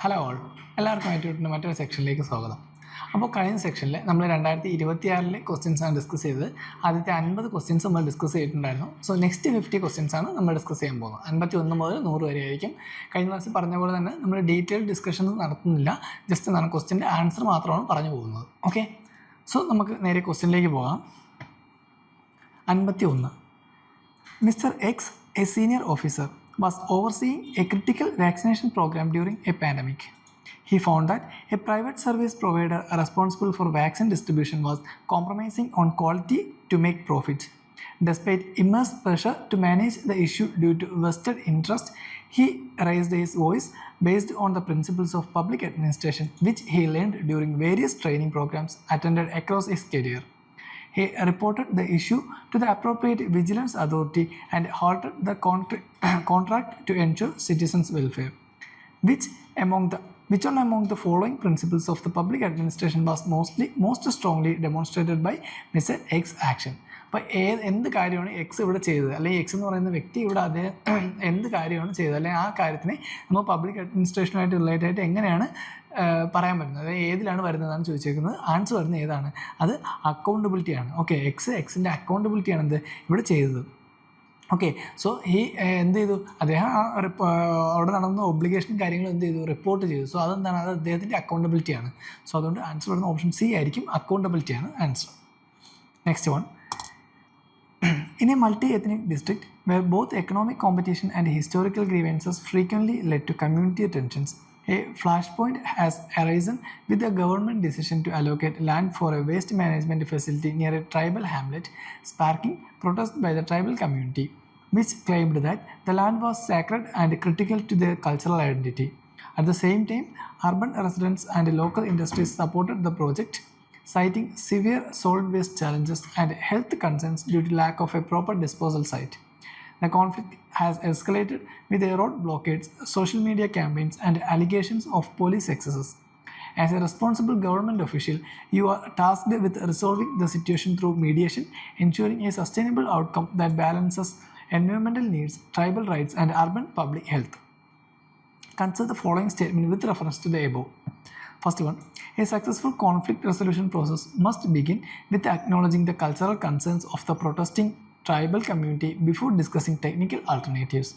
Hello all, എല്ലാവർക്കും ആയിട്ട് മറ്റൊരു സെക്ഷനിലേക്ക് സ്വാഗതം. അപ്പോൾ കഴിഞ്ഞ സെക്ഷനിൽ നമ്മൾ 2026 ക്വസ്റ്റ്യൻസാണ് ഡിസ്കസ് ചെയ്തത്. ആദ്യത്തെ 50 ക്വസ്റ്റ്യൻസ് നമ്മൾ ഡിസ്കസ് ചെയ്തിട്ടുണ്ടായിരുന്നു. സോ നെക്സ്റ്റ് 50 ക്വസ്റ്റ്യൻസാണ് നമ്മൾ ഡിസ്കസ് ചെയ്യാൻ പോകുന്നത്. 51 മുതൽ 100 വരെ ആയിരിക്കും. കഴിഞ്ഞ പ്രാവശ്യം പറഞ്ഞ പോലെ തന്നെ നമ്മൾ ഡീറ്റെയിൽ ഡിസ്കഷൻസ് നടത്തുന്നില്ല, ജസ്റ്റ് എന്താണ് ക്വസ്റ്റ്യൻ്റെ ആൻസർ മാത്രമാണ് പറഞ്ഞു പോകുന്നത്. ഓക്കെ, സോ നമുക്ക് നേരെ ക്വസ്റ്റ്യനിലേക്ക് പോകാം. 51. Mr. X, a senior officer, was overseeing a critical vaccination program during a pandemic. He found that a private service provider responsible for vaccine distribution was compromising on quality to make profits. Despite immense pressure to manage the issue due to vested interest, he raised his voice based on the principles of public administration, which he learned during various training programs attended across his career. He reported the issue to the appropriate vigilance authority and halted the contract to ensure citizens' welfare. Which one among the following principles of the public administration was most strongly demonstrated by Mr. X action? അപ്പോൾ എന്ത് കാര്യമാണ് X ഇവിടെ ചെയ്തത്, അല്ലെങ്കിൽ X എന്ന് പറയുന്ന വ്യക്തി ഇവിടെ അദ്ദേഹം എന്ത് കാര്യമാണ് ചെയ്തത്, അല്ലെങ്കിൽ ആ കാര്യത്തിനെ നമ്മൾ പബ്ലിക് അഡ്മിനിസ്ട്രേഷനുമായിട്ട് റിലേറ്റഡ് ആയിട്ട് എങ്ങനെയാണ് പറയാൻ പറ്റുന്നത്, അതായത് ഏതിലാണ് വരുന്നതെന്നാണ് ചോദിച്ചേക്കുന്നത്. ആൻസർ വരുന്നത് ഏതാണ്? അത് അക്കൗണ്ടബിലിറ്റിയാണ്. ഓക്കെ, എക്സിൻ്റെ അക്കൗണ്ടബിലിറ്റിയാണ് എന്ത് ഇവിടെ ചെയ്തത്. ഓക്കെ, സോ ഈ എന്ത് ചെയ്തു, അദ്ദേഹം അവിടെ നടന്ന ഒബ്ലിഗേഷൻ കാര്യങ്ങൾ എന്ത് ചെയ്തു, റിപ്പോർട്ട് ചെയ്തു. സോ അതെന്താണ്, അത് അദ്ദേഹത്തിൻ്റെ അക്കൗണ്ടബിലിറ്റിയാണ്. സോ അതുകൊണ്ട് ആൻസർ വരുന്ന ഓപ്ഷൻ സി ആയിരിക്കും, അക്കൗണ്ടബിലിറ്റിയാണ് answer. Next one. In a multi-ethnic district where both economic competition and historical grievances frequently led to community tensions, a flashpoint has arisen with the government decision to allocate land for a waste management facility near a tribal hamlet, sparking protest by the tribal community, which claimed that the land was sacred and critical to their cultural identity. At the same time, urban residents and local industries supported the project, citing severe solid waste challenges and health concerns due to lack of a proper disposal site. The conflict has escalated with road blockades, social media campaigns, and allegations of police excesses. As a responsible government official, you are tasked with resolving the situation through mediation, ensuring a sustainable outcome that balances environmental needs, tribal rights, and urban public health. Consider the following statement with reference to the above. First one, a successful conflict resolution process must begin with acknowledging the cultural concerns of the protesting tribal community before discussing technical alternatives.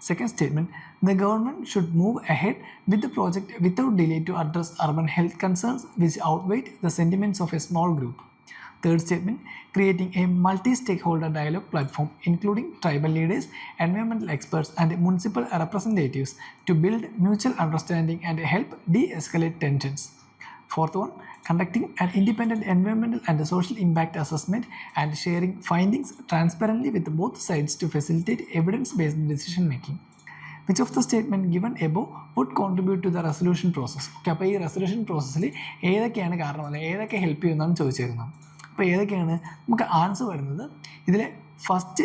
Second statement, the government should move ahead with the project without delay to address urban health concerns which outweigh the sentiments of a small group. Third statement, creating a multi-stakeholder dialogue platform including tribal leaders, environmental experts, and municipal representatives to build mutual understanding and help de-escalate tensions. Fourth one, conducting an independent environmental and social impact assessment and sharing findings transparently with both sides to facilitate evidence-based decision making. Which of the statement given above would contribute to the resolution process? Okay, അപ്പോൾ ഈ resolution പ്രോസസ്സിൽ ഏതൊക്കെയാണ് കാരണം, അല്ലെങ്കിൽ ഏതൊക്കെ help ചെയ്യുന്നതെന്ന് ചോദിച്ചേക്കുന്നത്. അപ്പോൾ ഏതൊക്കെയാണ് നമുക്ക് ആൻസർ വരുന്നത്? ഇതിൽ ഫസ്റ്റ്,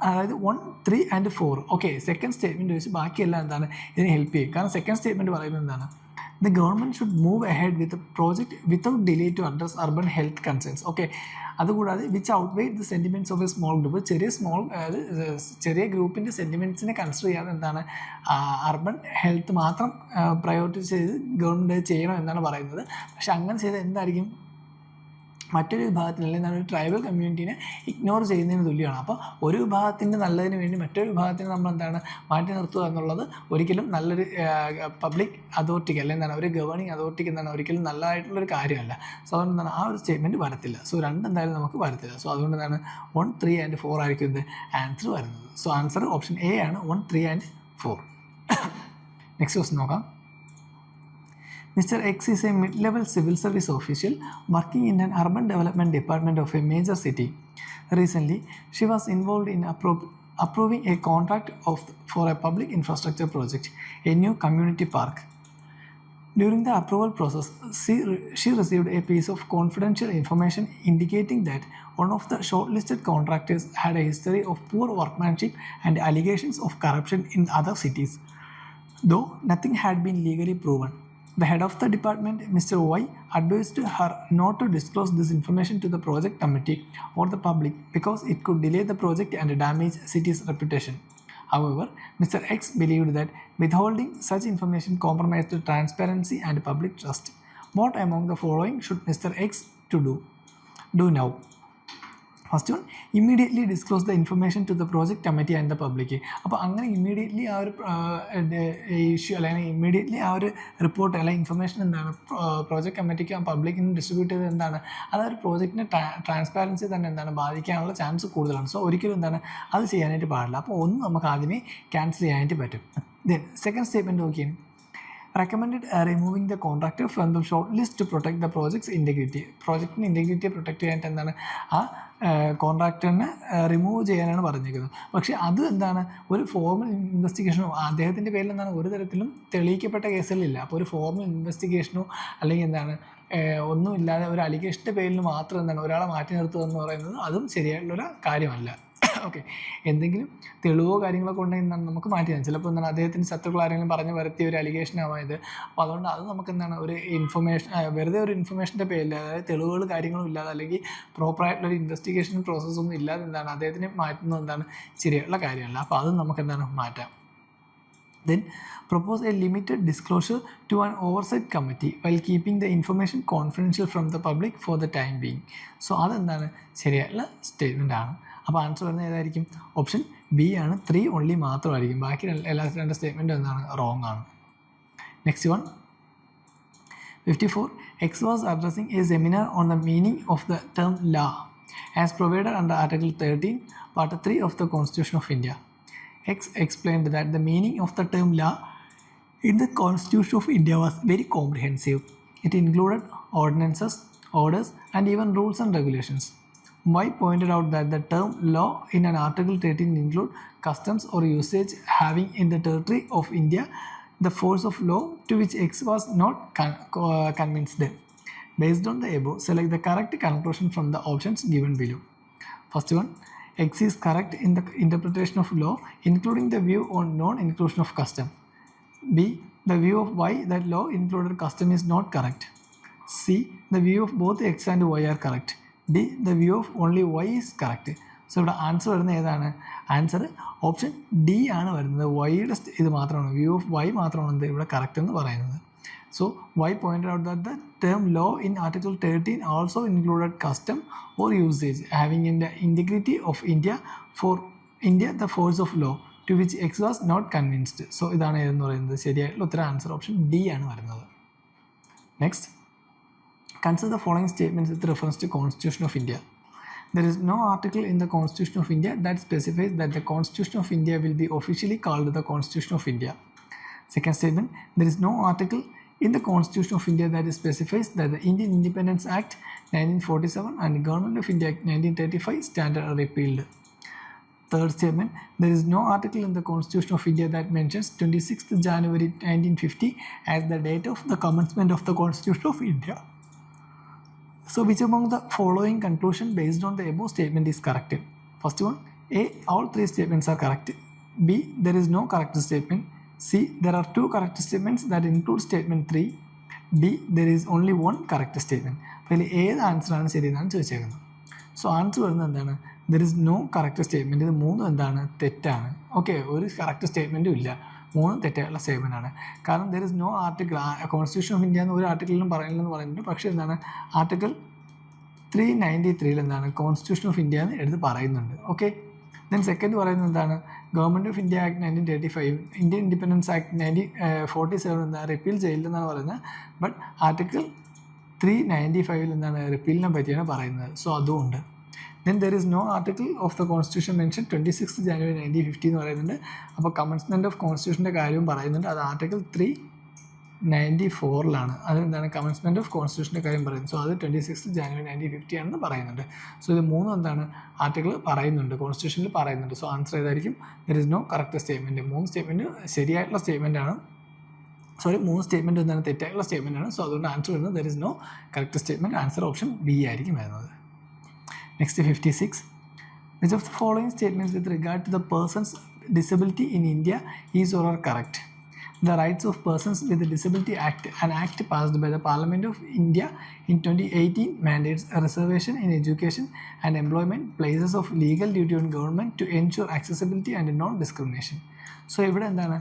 അതായത് 1, 3 and 4. ഓക്കെ, സെക്കൻഡ് സ്റ്റേറ്റ്മെൻറ്റ് വെച്ച് ബാക്കിയെല്ലാം എന്താണ് ഇതിനെ ഹെൽപ്പ് ചെയ്യും. കാരണം സെക്കൻഡ് സ്റ്റേറ്റ്മെൻറ്റ് പറയുന്നത് എന്താണ്, the government should move ahead with the project without delay to address urban health concerns. Okay, അതുകൂടാതെ which outweighed the sentiments of a small group, ചെറിയ ഗ്രൂപ്പിൻ്റെ സെൻറ്റിമെൻറ്റ്സിനെ കൺസിഡർ ചെയ്യാതെ എന്താണ് അർബൻ ഹെൽത്ത് മാത്രം പ്രയോറിറ്റൈസ് ചെയ്ത് ഗവൺമെൻറ് ചെയ്യണം എന്നാണ് പറയുന്നത്. പക്ഷെ അങ്ങനെ ചെയ്താൽ എന്തായിരിക്കും, മറ്റൊരു വിഭാഗത്തിന് അല്ലെങ്കിൽ ഒരു ട്രൈബൽ കമ്മ്യൂണിറ്റീനെ ഇഗ്നോർ ചെയ്യുന്നതിന് തുല്യമാണ്. അപ്പോൾ ഒരു വിഭാഗത്തിൻ്റെ നല്ലതിന് വേണ്ടി മറ്റൊരു വിഭാഗത്തിന് നമ്മൾ എന്താണ് മാറ്റി നിർത്തുക എന്നുള്ളത് ഒരിക്കലും നല്ലൊരു പബ്ലിക് അതോറിറ്റിക്ക് അല്ലെങ്കിൽ എന്താണ് ഒരു ഗവേണിംഗ് അതോറിറ്റിക്ക് എന്താണ് ഒരിക്കലും നല്ലതായിട്ടുള്ളൊരു കാര്യമല്ല. സോ അതുകൊണ്ട് എന്താണ് ആ ഒരു സ്റ്റേറ്റ്മെൻറ്റ് വരത്തില്ല. സോ എന്തായാലും നമുക്ക് വരത്തില്ല. സോ അതുകൊണ്ട് എന്താണ് 1, 3 and 4 ആയിരിക്കും ഇത് ആൻസർ വരുന്നത്. സോ ആൻസർ ഓപ്ഷൻ എ ആണ്, 1, 3 and 4. നെക്സ്റ്റ് ക്വസ്റ്റ്യൻ നോക്കാം. Mr. X is a mid-level civil service official working in an urban development department of a major city. Recently, she was involved in approving a contract for a public infrastructure project, a new community park. During the approval process, she received a piece of confidential information indicating that one of the shortlisted contractors had a history of poor workmanship and allegations of corruption in other cities, though nothing had been legally proven. The head of the department, Mr. Y, advised her not to disclose this information to the project committee or the public because it could delay the project and damage city's reputation. However, Mr. X believed that withholding such information compromised the transparency and public trust. What among the following should Mr. X do now? First one, immediately disclose the information to the project committee and the public. അപ്പോൾ അങ്ങനെ immediately ആ ഒരു issue അല്ലെങ്കിൽ immediately ആ ഒരു report അല്ലെങ്കിൽ information എന്താണ് project കമ്മിറ്റിക്ക് പബ്ലിക്കിന് ഡിസ്ട്രിബ്യൂട്ട് ചെയ്തത് എന്താണ്, അത് ആ ഒരു പ്രോജക്റ്റിൻ്റെ ട്രാൻസ്പാരൻസി തന്നെ എന്താണ് ബാധിക്കാനുള്ള ചാൻസ് കൂടുതലാണ്. സോ ഒരിക്കലും എന്താണ് അത് ചെയ്യാനായിട്ട് പാടില്ല. അപ്പോൾ ഒന്ന് നമുക്ക് ആദ്യമേ ക്യാൻസൽ ചെയ്യാനായിട്ട് പറ്റും. ദെൻ സെക്കൻഡ് സ്റ്റേറ്റ്മെൻറ്റ് നോക്കിയാണ്, recommended removing the contractor from the short list to protect the project's integrity. പ്രോജക്റ്റിൻ്റെ ഇൻറ്റഗ്രിറ്റിയെ പ്രൊട്ടക്റ്റ് ചെയ്യാനായിട്ട് എന്താണ് ആ കോൺട്രാക്ടറിനെ റിമൂവ് ചെയ്യാനാണ് പറഞ്ഞിരിക്കുന്നത്. പക്ഷേ അത് എന്താണ് ഒരു ഫോർമൽ ഇൻവെസ്റ്റിഗേഷനോ അദ്ദേഹത്തിൻ്റെ പേരിൽ എന്താണ് ഒരു തരത്തിലും തെളിയിക്കപ്പെട്ട കേസുകളില്ല. അപ്പോൾ ഒരു ഫോർമൽ ഇൻവെസ്റ്റിഗേഷനോ അല്ലെങ്കിൽ എന്താണ് ഒന്നുമില്ലാതെ ഒരു അലിഗേഷൻ്റെ പേരിൽ മാത്രം എന്താണ് ഒരാളെ മാറ്റി നിർത്തുക എന്ന് പറയുന്നത് അതും ശരിയായിട്ടുള്ളൊരു കാര്യമല്ല. ഓക്കെ, എന്തെങ്കിലും തെളിവോ കാര്യങ്ങളൊക്കെ ഉണ്ടെങ്കിൽ എന്താണ് നമുക്ക് മാറ്റി തരാം. ചിലപ്പോൾ എന്താണ് അദ്ദേഹത്തിൻ്റെ ശത്രുക്കൾ ആരെങ്കിലും പറഞ്ഞ് വരുത്തിയ ഒരു അലിഗേഷൻ ആവായത്. അപ്പോൾ അതുകൊണ്ട് അത് നമുക്ക് എന്താണ് ഒരു ഇൻഫർമേഷൻ വെറുതെ ഒരു ഇൻഫർമേഷൻ്റെ പേരിൽ, അതായത് തെളിവുകൾ കാര്യങ്ങളും ഇല്ലാതെ അല്ലെങ്കിൽ പ്രോപ്പറായിട്ടുള്ളൊരു ഇൻവെസ്റ്റിഗേഷൻ പ്രോസസ്സൊന്നും ഇല്ലാതെ എന്താണ് അദ്ദേഹത്തിനെ മാറ്റുന്നത് എന്താണ് ശരിയായിട്ടുള്ള കാര്യമല്ല. അപ്പോൾ അത് നമുക്ക് എന്താണ് മാറ്റാം. Then propose a limited disclosure to an oversight committee while keeping the information confidential from the public for the time being. So അതെന്താണ് ശരിയായിട്ടുള്ള സ്റ്റേറ്റ്മെൻ്റ് ആണ്. അപ്പോൾ ആൻസർ വരുന്നത് ഏതായിരിക്കും? ഓപ്ഷൻ ബി ആണ്. 3 ഓൺലി മാത്രമായിരിക്കും. ബാക്കി എല്ലാ രണ്ട് സ്റ്റേറ്റ്മെൻറ്റും എന്താണ് റോങ് ആണ്. Next one 54. X was addressing a seminar on the meaning of the term law as provided under Article 13, Part 3 of the Constitution of India. X explained that the meaning of the term law in the Constitution of India was very comprehensive. It included ordinances, orders, and even rules and regulations. Y pointed out that the term law in an Article 13 include customs or usage having in the territory of India the force of law, to which X was not convinced. Based on the above, select the correct conclusion from the options given below. First one, X is correct in the interpretation of law, including the view on non-inclusion of custom. B, the view of Y that law included custom is not correct. C, the view of both X and Y are correct. D, the view of only Y is correct. So ഇവിടെ answer വരുന്നത് ഏതാണ്? Answer option D ആണ് വരുന്നത്. വൈയുടെ ഇത് മാത്രമാണ്, view of Y മാത്രമാണ് ഇവിടെ കറക്റ്റ് എന്ന് പറയുന്നത്. So, Y pointed out that the term law in Article 13 also included custom or usage having in the integrity of India for India the force of law, to which X was not convinced. So, ഇതാണ് എന്ന് പറയുന്നത് ശരിയായിട്ടുള്ള ഉത്തരം answer option D ആണ് വരുന്നത്. Next, consider the following statements with reference to Constitution of India. There is no article in the Constitution of India that specifies that the Constitution of India will be officially called the Constitution of India. Second statement, there is no article in the Constitution of India that specifies that the Indian Independence Act 1947 and Government of India Act 1935 stand are repealed. Third statement, there is no article in the Constitution of India that mentions 26th January 1950 as the date of the commencement of the Constitution of India. So, which among the following conclusion based on the above statement is correct? First one, A, all 3 statements are correct. B, there is no correct statement. C, there are 2 correct statements that include statement 3. D, there is only 1 correct statement. അപ്പോൾ ഇതിൽ ഏത് ആൻസറാണ് ശരിയെന്നാണ് ചോദിച്ചേക്കുന്നത്. So answer വരുന്നത് എന്താണ്? There is no correct statement. ഇത് 3 എന്താണ്? തെറ്റാണ്. Okay, ഒരു correct സ്റ്റേറ്റ്മെൻറ്റും ഇല്ല, 3 തെറ്റായിട്ടുള്ള സ്റ്റേറ്റ്മെൻ്റ് ആണ്. കാരണം there is no article, constitution of India എന്ന് ഒരു ആർട്ടിക്കിളിലും പറയുന്നില്ലെന്ന് പറയുന്നുണ്ട്. പക്ഷേ എന്താണ് ആർട്ടിക്കിൾ 393 എന്താണ് കോൺസ്റ്റിറ്റ്യൂഷൻ ഓഫ് ഇന്ത്യ എന്ന് എടുത്ത് പറയുന്നുണ്ട്. ഓക്കെ, ദെൻ സെക്കൻഡ് പറയുന്നത് എന്താണ്? Government of India act 1935, Indian independence act 1947 എന്താണ് റിപ്പീൽ ചെയ്യില്ലെന്നാണ് പറയുന്നത്. ബട്ട് ആർട്ടിക്കിൾ 395 എന്താണ് റിപ്പീലിനെ പറ്റിയാണ് പറയുന്നത്. സോ അതുകൊണ്ട് then there is no article of the constitution mentioned 26th January 1950 എന്ന് പറയുന്നുണ്ട്. അപ്പോൾ കമൻസ്മെൻറ്റ് ഓഫ് കോൺസ്റ്റിറ്റ്യൂഷൻ്റെ കാര്യവും പറയുന്നുണ്ട്. അത് ആർട്ടിക്കിൾ 394 അതെന്താണ് കമൻസ്മെൻറ്റ് ഓഫ് കോൺസ്റ്റിറ്റ്യൂഷൻ്റെ കാര്യം പറയുന്നത്. സോ അത് 26th January 1950 ആണെന്ന് പറയുന്നുണ്ട്. സോ ഇത് 3 എന്താണ് ആർട്ടിക്കിൾ പറയുന്നുണ്ട്, കോൺസ്റ്റിറ്റ്യൂഷനിൽ പറയുന്നുണ്ട്. സോ ആൻസർ ഏതായിരിക്കും? There is no correct statement. 3 statement ശരിയായിട്ടുള്ള സ്റ്റേറ്റ്മെൻ്റ് ആണ്. 3 സ്റ്റേറ്റ്മെൻറ്റ് എന്താണ് തെറ്റായിട്ടുള്ള സ്റ്റേറ്റ്മെൻ്റ് ആണ്. സോ അതുകൊണ്ട് ആൻസർ വരുന്നത് there is no correct statement. Answer option B ആയിരിക്കും വരുന്നത്. Next, 56. Which of the following statements with regard to the person's disability in India is or are correct? The Rights of Persons with Disability Act, an act passed by the Parliament of India in 2018, mandates a reservation in education and employment places of legal duty on government to ensure accessibility and non-discrimination. So ഇവിടെ എന്താണ്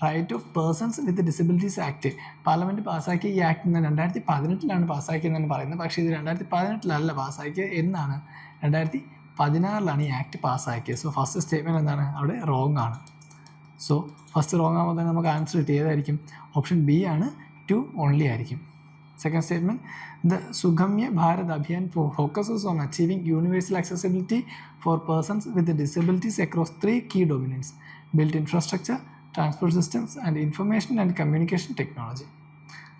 right of persons with disabilities act parliament പാസ്സാക്കിയ ഈ act 2018 പാസ്സാക്കിയതെന്നാണ് പറയുന്നത്. പക്ഷേ ഇത് 2018 പാസ്സാക്കിയത്. എന്നാണ് 2016 ഈ act പാസ്സാക്കിയത്. So first statement എന്താണ് അവിടെ റോങ് ആണ്. സോ ഫസ്റ്റ് റോങ് ആകുമ്പോൾ തന്നെ നമുക്ക് ആൻസർ കിട്ടി. ഏതായിരിക്കും? ഓപ്ഷൻ ബി ആണ്, 2 ഓൺലി ആയിരിക്കും. Second statement, the Sugamya Bharat Abhiyan focuses on achieving universal accessibility for persons with disabilities across 3 key domains: built infrastructure, transport systems and information and communication technology.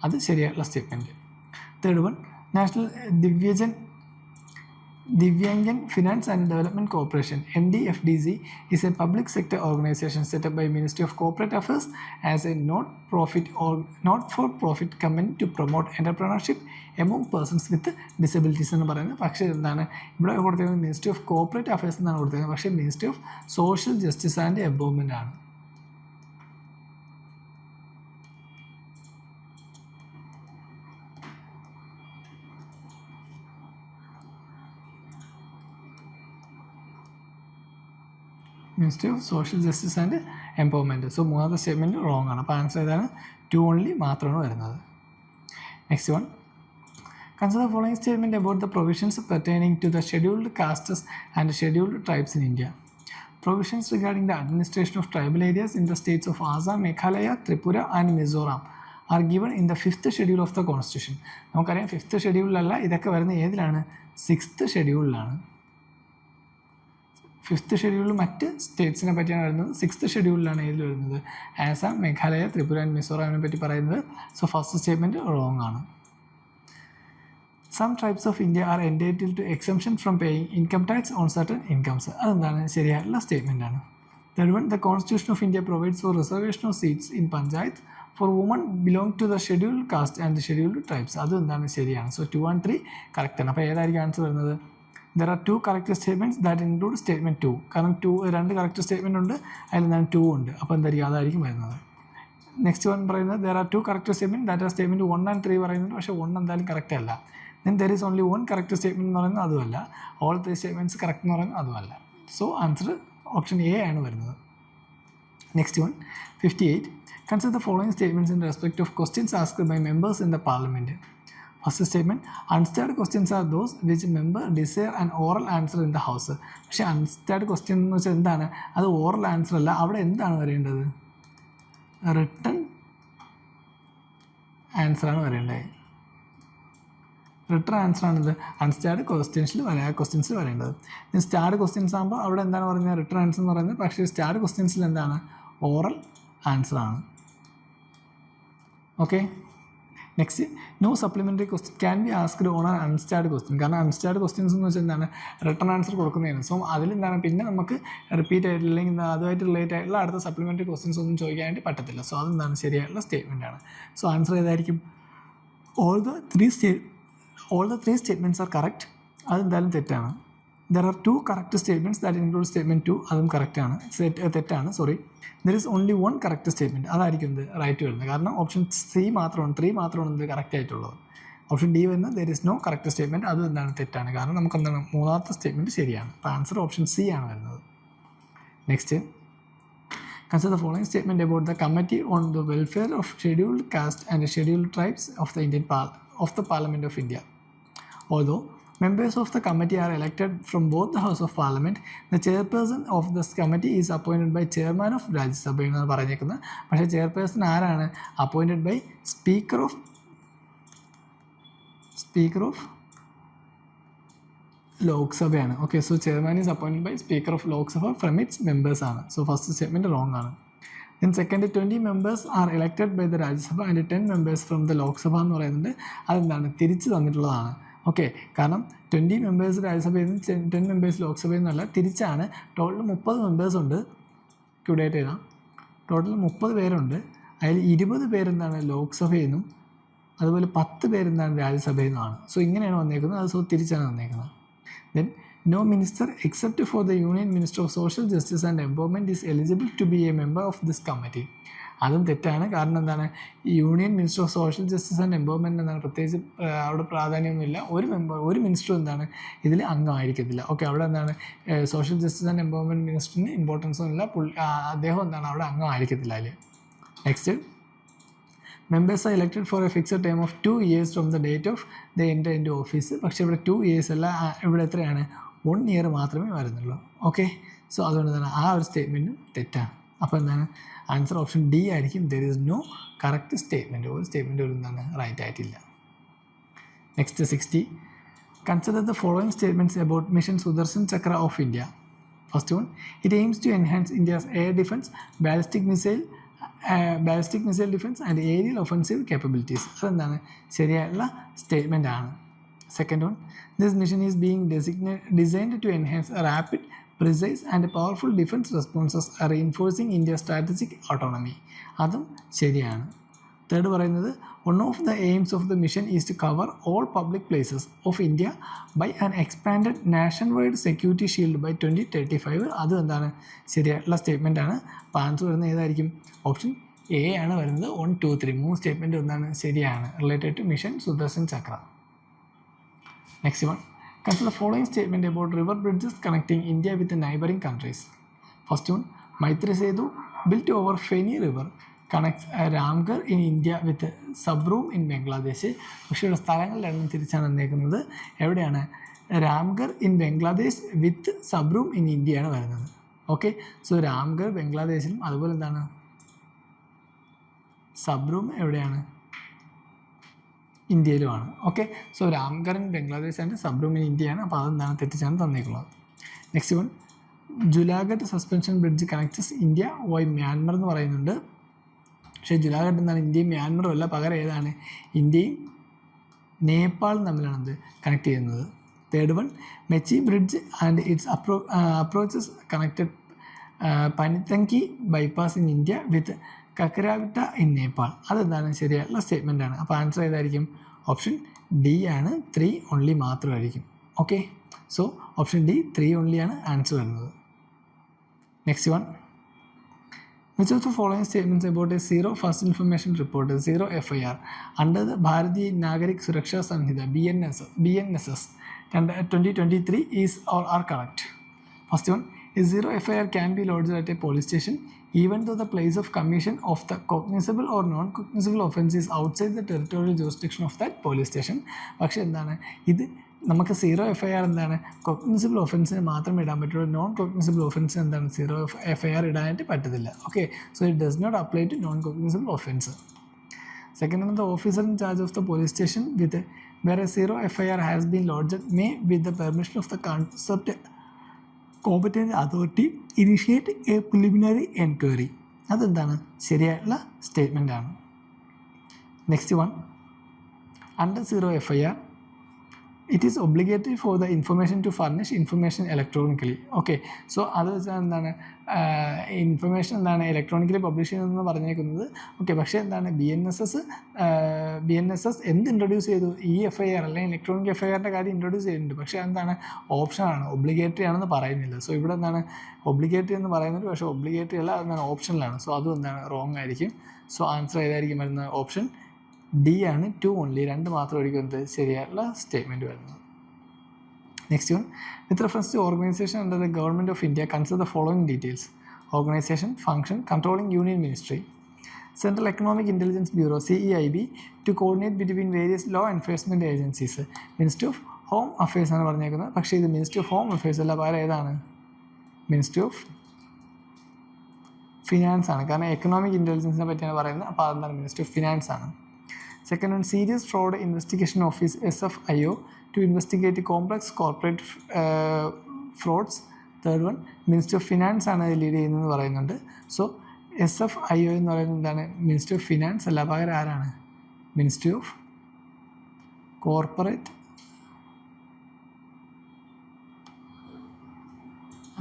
അത് ശരിയായിട്ടുള്ള statement. Third one, national Divyangan Finance and Development Corporation (NDFDC) is a public sector organization set up by Ministry of Corporate Affairs as a not-for-profit company to promote entrepreneurship among persons with disabilities എന്ന് പറയുന്നത്. പക്ഷേ എന്താണ് ഇവിടെ കൊടുത്തിരിക്കുന്നത്? Ministry of corporate affairs എന്നാണ് കൊടുത്തിരിക്കുന്നത്. പക്ഷേ ministry of social justice and empowerment ആണ്. Ministry of social justice and empowerment. So മൂന്നാമത്തെ സ്റ്റേറ്റ്മെൻറ്റ് റോങ് ആണ്. അപ്പോൾ ആൻസർ ഏതാണ്? 2 ഓൺലി മാത്രമാണ് വരുന്നത്. Next one, consider the following statement about the provisions pertaining to the scheduled castes and scheduled tribes in India. Provisions regarding the administration of tribal areas in the states of Assam, Meghalaya, Tripura and Mizoram are given in the 5th schedule of the Constitution. നമുക്കറിയാം 5th ഷെഡ്യൂളിലല്ല, ഇതൊക്കെ വരുന്നത് ഏതിലാണ്? 6th ഷെഡ്യൂളിലാണ്. 5th ഷെഡ്യൂളിൽ മറ്റ് സ്റ്റേറ്റ്സിനെ പറ്റിയാണ് വരുന്നത്. 6th ഷെഡ്യൂളിലാണ് ഏതിൽ വരുന്നത്? ആസാം, മേഘാലയ, ത്രിപുര ആൻഡ് മിസോറാമിനെ പറ്റി പറയുന്നത്. സോ ഫസ്റ്റ് സ്റ്റേറ്റ്മെൻറ്റ് റോങ് ആണ്. Some tribes of India are entitled to exemption from paying income tax on certain incomes. അതെന്താണ്? ശരിയായിട്ടുള്ള സ്റ്റേറ്റ്മെൻ്റ് ആണ്. Third one, the Constitution of India provides for reservation of seats in Panchayat for women belong to the scheduled caste and the scheduled tribes. അത് എന്താണ്? ശരിയാണ്. So 2 and 3 correct ആണ്. അപ്പോൾ ഏതായിരിക്കും answer വരുന്നത്? There are 2 correct statements that include statement 2. കാരണം 2 correct statement ഉണ്ട്, അതിലെന്താണ് 2 ഉണ്ട്. അപ്പോൾ എന്തായിരിക്കും? അതായിരിക്കും വരുന്നത്. നെക്സ്റ്റ് വൺ പറയുന്നത് there are 2 correct statements that are statement 1 and 3 പറയുന്നുണ്ട്. പക്ഷേ 1 എന്തായാലും കറക്റ്റ് അല്ല. Then there is only 1 correct statement എന്ന് പറയുന്നത് അതുമല്ല. all 3 statements കറക്റ്റ് എന്ന് പറയുന്നത് അതുമല്ല. സോ ആൻസർ ഓപ്ഷൻ എ ആണ് വരുന്നത്. Next one, 58. Consider the following statements in respect of questions asked by members in the parliament. First statement, unstarred questions are those which member desire an oral answer in the house. പക്ഷേ unstarred question എന്ന് വെച്ചാൽ എന്താണ്? അത് oral answer അല്ല. അവിടെ എന്താണ് വരേണ്ടത്? Written ആൻസറാണ് വരേണ്ടത്. റിട്ടൺ ആൻസർ ആണിത് അൺസ്റ്റാർഡ് ക്വസ്റ്റ്യൻസിൽ വരേണ്ടത്. സ്റ്റാർഡ് ക്വസ്റ്റ്യൻസ് ആകുമ്പോൾ അവിടെ എന്താണ് പറയുന്നത്? റിട്ടൺ ആൻസർ എന്ന് പറയുന്നത്. പക്ഷേ സ്റ്റാർഡ് ക്വസ്റ്റ്യൻസിൽ എന്താണ്? ഓറൽ ആൻസർ ആണ്. Okay, next, no supplementary question can be asked on an unstarred question. കാരണം അൺസ്റ്റാർഡ് ക്വസ്റ്റ്യൻസ് എന്ന് വെച്ചാൽ എന്താണ്? റിട്ടൺ ആൻസർ കൊടുക്കുന്നതാണ്. സോ അതിലെന്താണ് പിന്നെ നമുക്ക് റിപ്പീറ്റ് ആയിട്ട് അല്ലെങ്കിൽ അതുമായിട്ട് റിലേറ്റ് ആയിട്ടുള്ള അടുത്ത സപ്ലിമെൻ്ററി ക്വസ്റ്റ്യൻസ് ഒന്നും ചോദിക്കാനായിട്ട് പറ്റത്തില്ല. സോ അതെന്താണ്? ശരിയായിട്ടുള്ള സ്റ്റേറ്റ്മെൻ്റ് ആണ്. സോ ആൻസർ ഏതായിരിക്കും? All the three statements are correct. അതെന്തായാലും തെറ്റാണ്. There are 2 correct statements that include statement 2. അതും കറക്റ്റാണ്. തെറ്റാണ്, sorry. There is only 1 correct statement. അതായിരിക്കും ഇത് റൈറ്റ് വരുന്നത്. കാരണം ഓപ്ഷൻ 3 മാത്രമാണ് ഇത് കറക്റ്റ് ആയിട്ടുള്ളത്. ഓപ്ഷൻ ഡി വരുന്നത് there is no correct statement. അത് എന്താണ്? തെറ്റാണ്. കാരണം നമുക്ക് എന്താണ്? മൂന്നാമത്തെ സ്റ്റേറ്റ്മെൻറ്റ് ശരിയാണ്. അപ്പോൾ ആൻസർ ഓപ്ഷൻ സി ആണ് വരുന്നത്. Next, consider the following statement about the Committee on the Welfare of Scheduled Caste and Scheduled Tribes of the Parliament of India. Although members of the committee are elected from both the House of Parliament, the chairperson of this committee is appointed by chairman of Rajya Sabha എന്നാണ് പറഞ്ഞേക്കുന്നത്. പക്ഷേ chairperson ആരാണ്? Appointed by speaker of ലോക്സഭയാണ്. Okay, so chairman is appointed by speaker of Lok Sabha from its members ആണ്. So first statement wrong ആണ്. Then second, 20 members are elected by the Rajya Sabha and 10 members from the Lok Sabha എന്ന് പറയുന്നുണ്ട്. അതെന്താണ്? തിരിച്ച് തന്നിട്ടുള്ളതാണ്. Okay, കാരണം 20 members രാജ്യസഭയിൽ നിന്ന് 10 members ലോക്സഭയിൽ നിന്നല്ല, തിരിച്ചാണ്. ടോട്ടൽ 30 members ഉണ്ട്. ക്യൂഡേറ്റ് ചെയ്താൽ ടോട്ടൽ 30 പേരുണ്ട്. അതിൽ 20 പേരെന്താണ്? ലോക്സഭയിൽ നിന്നും അതുപോലെ 10 പേരെന്താണ്? രാജ്യസഭയിൽ നിന്നുമാണ്. സോ ഇങ്ങനെയാണ് വന്നേക്കുന്നത്. അത് സോ തിരിച്ചാണ് വന്നേക്കുന്നത്. Then No minister except for the Union Minister of Social Justice and Empowerment is eligible to be a member of this committee. അതും തെറ്റാണ്. കാരണം എന്താണ്, ഈ union minister of social justice and empowerment എന്താണ് പ്രത്യേകിച്ച് അവിടെ പ്രാധാന്യമൊന്നുമില്ല. ഒരു മിനിസ്റ്ററും എന്താണ് ഇതിൽ അംഗമായിരിക്കത്തില്ല. ഓക്കെ, അവിടെ എന്താണ് സോഷ്യൽ ജസ്റ്റിസ് ആൻഡ് എംപവർമെൻറ്റ് മിനിസ്റ്ററിന് ഇമ്പോർട്ടൻസും ഇല്ല. അദ്ദേഹം എന്താണ് അവിടെ അംഗമായിരിക്കത്തില്ല അതിൽ. Next, members are elected for a fixed time of 2 years from the date of the enter into office. പക്ഷേ ഇവിടെ 2 years അല്ല, ഇവിടെ എത്രയാണ് 1 year മാത്രമേ വരുന്നുള്ളൂ. ഓക്കെ, സോ അതുകൊണ്ട് തന്നെ ആ ഒരു സ്റ്റേറ്റ്മെൻറ്റും തെറ്റാണ്. അപ്പോൾ എന്താണ് ആൻസർ ഓപ്ഷൻ ഡി ആയിരിക്കും. There is no correct statement. ഒരു സ്റ്റേറ്റ്മെൻറ്റ് ഒരു എന്താണ് റൈറ്റ് ആയിട്ടില്ല. Next 60. Consider the following statements about mission Sudarshan Chakra of India. First one, it aims to enhance India's air defence, ballistic missile defence and aerial offensive capabilities. അതെന്താണ് ശരിയായിട്ടുള്ള statement ആണ്. Second one, this mission is being designed to enhance rapid, precise and powerful defense responses are reinforcing India's strategic autonomy. അതും ശരിയാണ്. Third പറയുന്നത്, one of the aims of the mission is to cover all public places of India by an expanded nationwide security shield by 2035. അതും എന്താണ് ശരിയായിട്ടുള്ള statement ആണ്. അപ്പോൾ answer വരുന്നത് ഏതായിരിക്കും? ഓപ്ഷൻ എ ആണ് വരുന്നത്. 1, 2, 3 മൂന്ന് സ്റ്റേറ്റ്മെൻറ്റ് ഒന്നാണ് ശരിയാണ് related to mission Sudarshan Chakra. Next one, consider the following statement about river bridges connecting India with the neighboring countries. First one, Maitri Setu built over Feni River connects Ramgarh in India with Sabroom in Bangladesh. പക്ഷേ ഇവിടെ സ്ഥലങ്ങളിലെണ്ണം തിരിച്ചാണ് വന്നേക്കുന്നത്. എവിടെയാണ്? Ramgarh in Bangladesh with Sabroom in ഇന്ത്യയാണ് വരുന്നത്. Okay, so Ramgarh ബംഗ്ലാദേശിലും അതുപോലെ എന്താണ് സബ്രൂം എവിടെയാണ്? ഇന്ത്യയിലുമാണ്. Okay, so Ramgarh in Bangladesh and Sabroom in ഇന്ത്യയാണ്. അപ്പോൾ അതെന്താണ് തെറ്റിച്ചാണ് തന്നിട്ടുള്ളത്. Next one, Jhulaghat suspension bridge connects India വൈ മ്യാൻമർ എന്ന് പറയുന്നുണ്ട്. പക്ഷേ ജുലാഗഡ് എന്താണ് ഇന്ത്യയും മ്യാൻമറും അല്ല, പകരം ഏതാണ് ഇന്ത്യയും നേപ്പാളും തമ്മിലാണ് ഇത് കണക്ട് ചെയ്യുന്നത്. Third one, Mechi bridge and its approaches connected Panitanki bypass in India with Kakarvitta in Nepal. അതെന്താണ് ശരിയായിട്ടുള്ള സ്റ്റേറ്റ്മെൻ്റ് ആണ്. അപ്പോൾ ആൻസർ ഏതായിരിക്കും? ഓപ്ഷൻ ഡി ആണ്. 3 only മാത്രമായിരിക്കും. Okay, so option D 3 only ആണ് ആൻസർ വരുന്നത്. Next one, which of the following statements about a zero first information report, zero FIR under the Bharatiya Nagarik Suraksha Samhita BNSS 2023 is or are correct? First one, a zero FIR can be lodged at a police station even though the place of commission of the cognizable or non-cognizable offence is outside the territorial jurisdiction of that police station. പക്ഷേ എന്താണ് ഇത് നമുക്ക് zero FIR എന്താണ് cognisable ഒഫൻസിന് മാത്രമേ ഇടാൻ പറ്റുള്ളൂ. Non cognisable ഒഫൻസിന് എന്താണ് zero FIR ഇടാനായിട്ട് പറ്റത്തില്ല. Okay, so it does not apply to non cognizable offence. Second ആണ്, the officer in charge of the police station with where a zero FIR has been lodged may with the permission of the concept competent authority initiate a preliminary enquiry. അതെന്താണ് ശരിയായിട്ടുള്ള statement ആണ്. Next one, under zero FIR it is obligatory for the information to furnish information electronically. Okay, so അത് വെച്ചാൽ എന്താണ് information എന്താണ് electronically publish ചെയ്യുന്നതെന്ന് പറഞ്ഞേക്കുന്നത്. Okay, പക്ഷേ എന്താണ് BNSS എന്ത് ഇൻട്രൊഡ്യൂസ് ചെയ്തു? FIR അല്ലെങ്കിൽ ഇലക്ട്രോണിക് FIRൻ്റെ കാര്യം ഇൻട്രൊഡ്യൂസ് ചെയ്തിട്ടുണ്ട്. പക്ഷേ എന്താണ് ഓപ്ഷനാണ്, ഒബ്ലിഗേറ്ററി ആണെന്ന് പറയുന്നില്ല. സോ ഇവിടെ എന്താണ് ഒബ്ലിഗേറ്ററി എന്ന് പറയുന്നത്, പക്ഷേ ഒബ്ലിഗേറ്ററി അല്ല, എന്താണ് ഓപ്ഷനിലാണ്. സോ അതും എന്താണ് റോങ് ആയിരിക്കും. സോ ആൻസർ ഏതായിരിക്കും വരുന്നത്? ഓപ്ഷൻ ഡി ആണ്. 2 only 2 മാത്രമായിരിക്കും എന്ത് ശരിയായിട്ടുള്ള സ്റ്റേറ്റ്മെൻറ്റ് വരുന്നത്. Next one, with reference to organisation under the government of India consider the following details. Organisation, function, controlling union ministry. Central Economic Intelligence Bureau CEIB to coordinate between various law enforcement agencies. Ministry of home affairs ആണ് പറഞ്ഞേക്കുന്നത്. പക്ഷേ ഇത് ministry of home affairs അല്ല, പകരം ഏതാണ് ministry of finance ആണ്. കാരണം economic ഇൻ്റലിജൻസിനെ പറ്റിയാണ് പറയുന്നത്. അപ്പോൾ അതെന്താണ് മിനിസ്ട്രി ഓഫ് ഫിനാൻസ് ആണ്. Second one, Serious Fraud Investigation Office SFIO to investigate complex corporate frauds. Third one, Ministry of Finance ആണ് ലീഡ് ചെയ്യുന്നതെന്ന് പറയുന്നുണ്ട്. സോ SFIO എന്ന് പറയുന്നത് എന്താണ് മിനിസ്ട്രി ഓഫ് ഫിനാൻസ് അല്ല, പകരം ആരാണ് ministry of corporate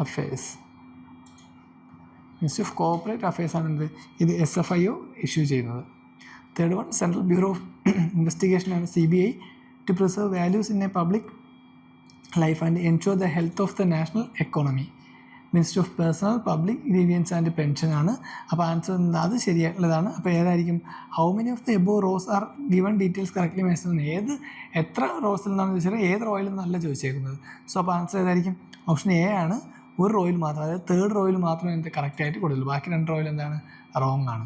affairs. Ministry of corporate affairs ആണ് ഇത് SFIO ഇഷ്യൂ ചെയ്യുന്നത്. Third one, Central Bureau of Investigation and CBI to preserve values in a public life and ensure the health of the national economy. Minister of personal public grievance and pension ആണ്. അപ്പോൾ answer എന്താ? അത് ശരിയായിട്ടുള്ളതാണ്. അപ്പോൾ ഏതായിരിക്കും? How many of the above rose are given details correctly mention. എത്ര റോസിൽ നിന്നാണ് ചോദിച്ചാൽ ഏത് റോയിൽ നിന്നല്ല ചോദിച്ചേക്കുന്നത്. സോ അപ്പോൾ ആൻസർ ഏതായിരിക്കും? ഓപ്ഷൻ എ ആണ്. ഒരു റോയിൽ മാത്രം, അതായത് തേർഡ് റോയിൽ മാത്രമേ എന്ത് കറക്റ്റായിട്ട് കൊടുത്തുള്ളൂ. ബാക്കി 2 റോയിൽ എന്താണ്? റോങ് ആണ്.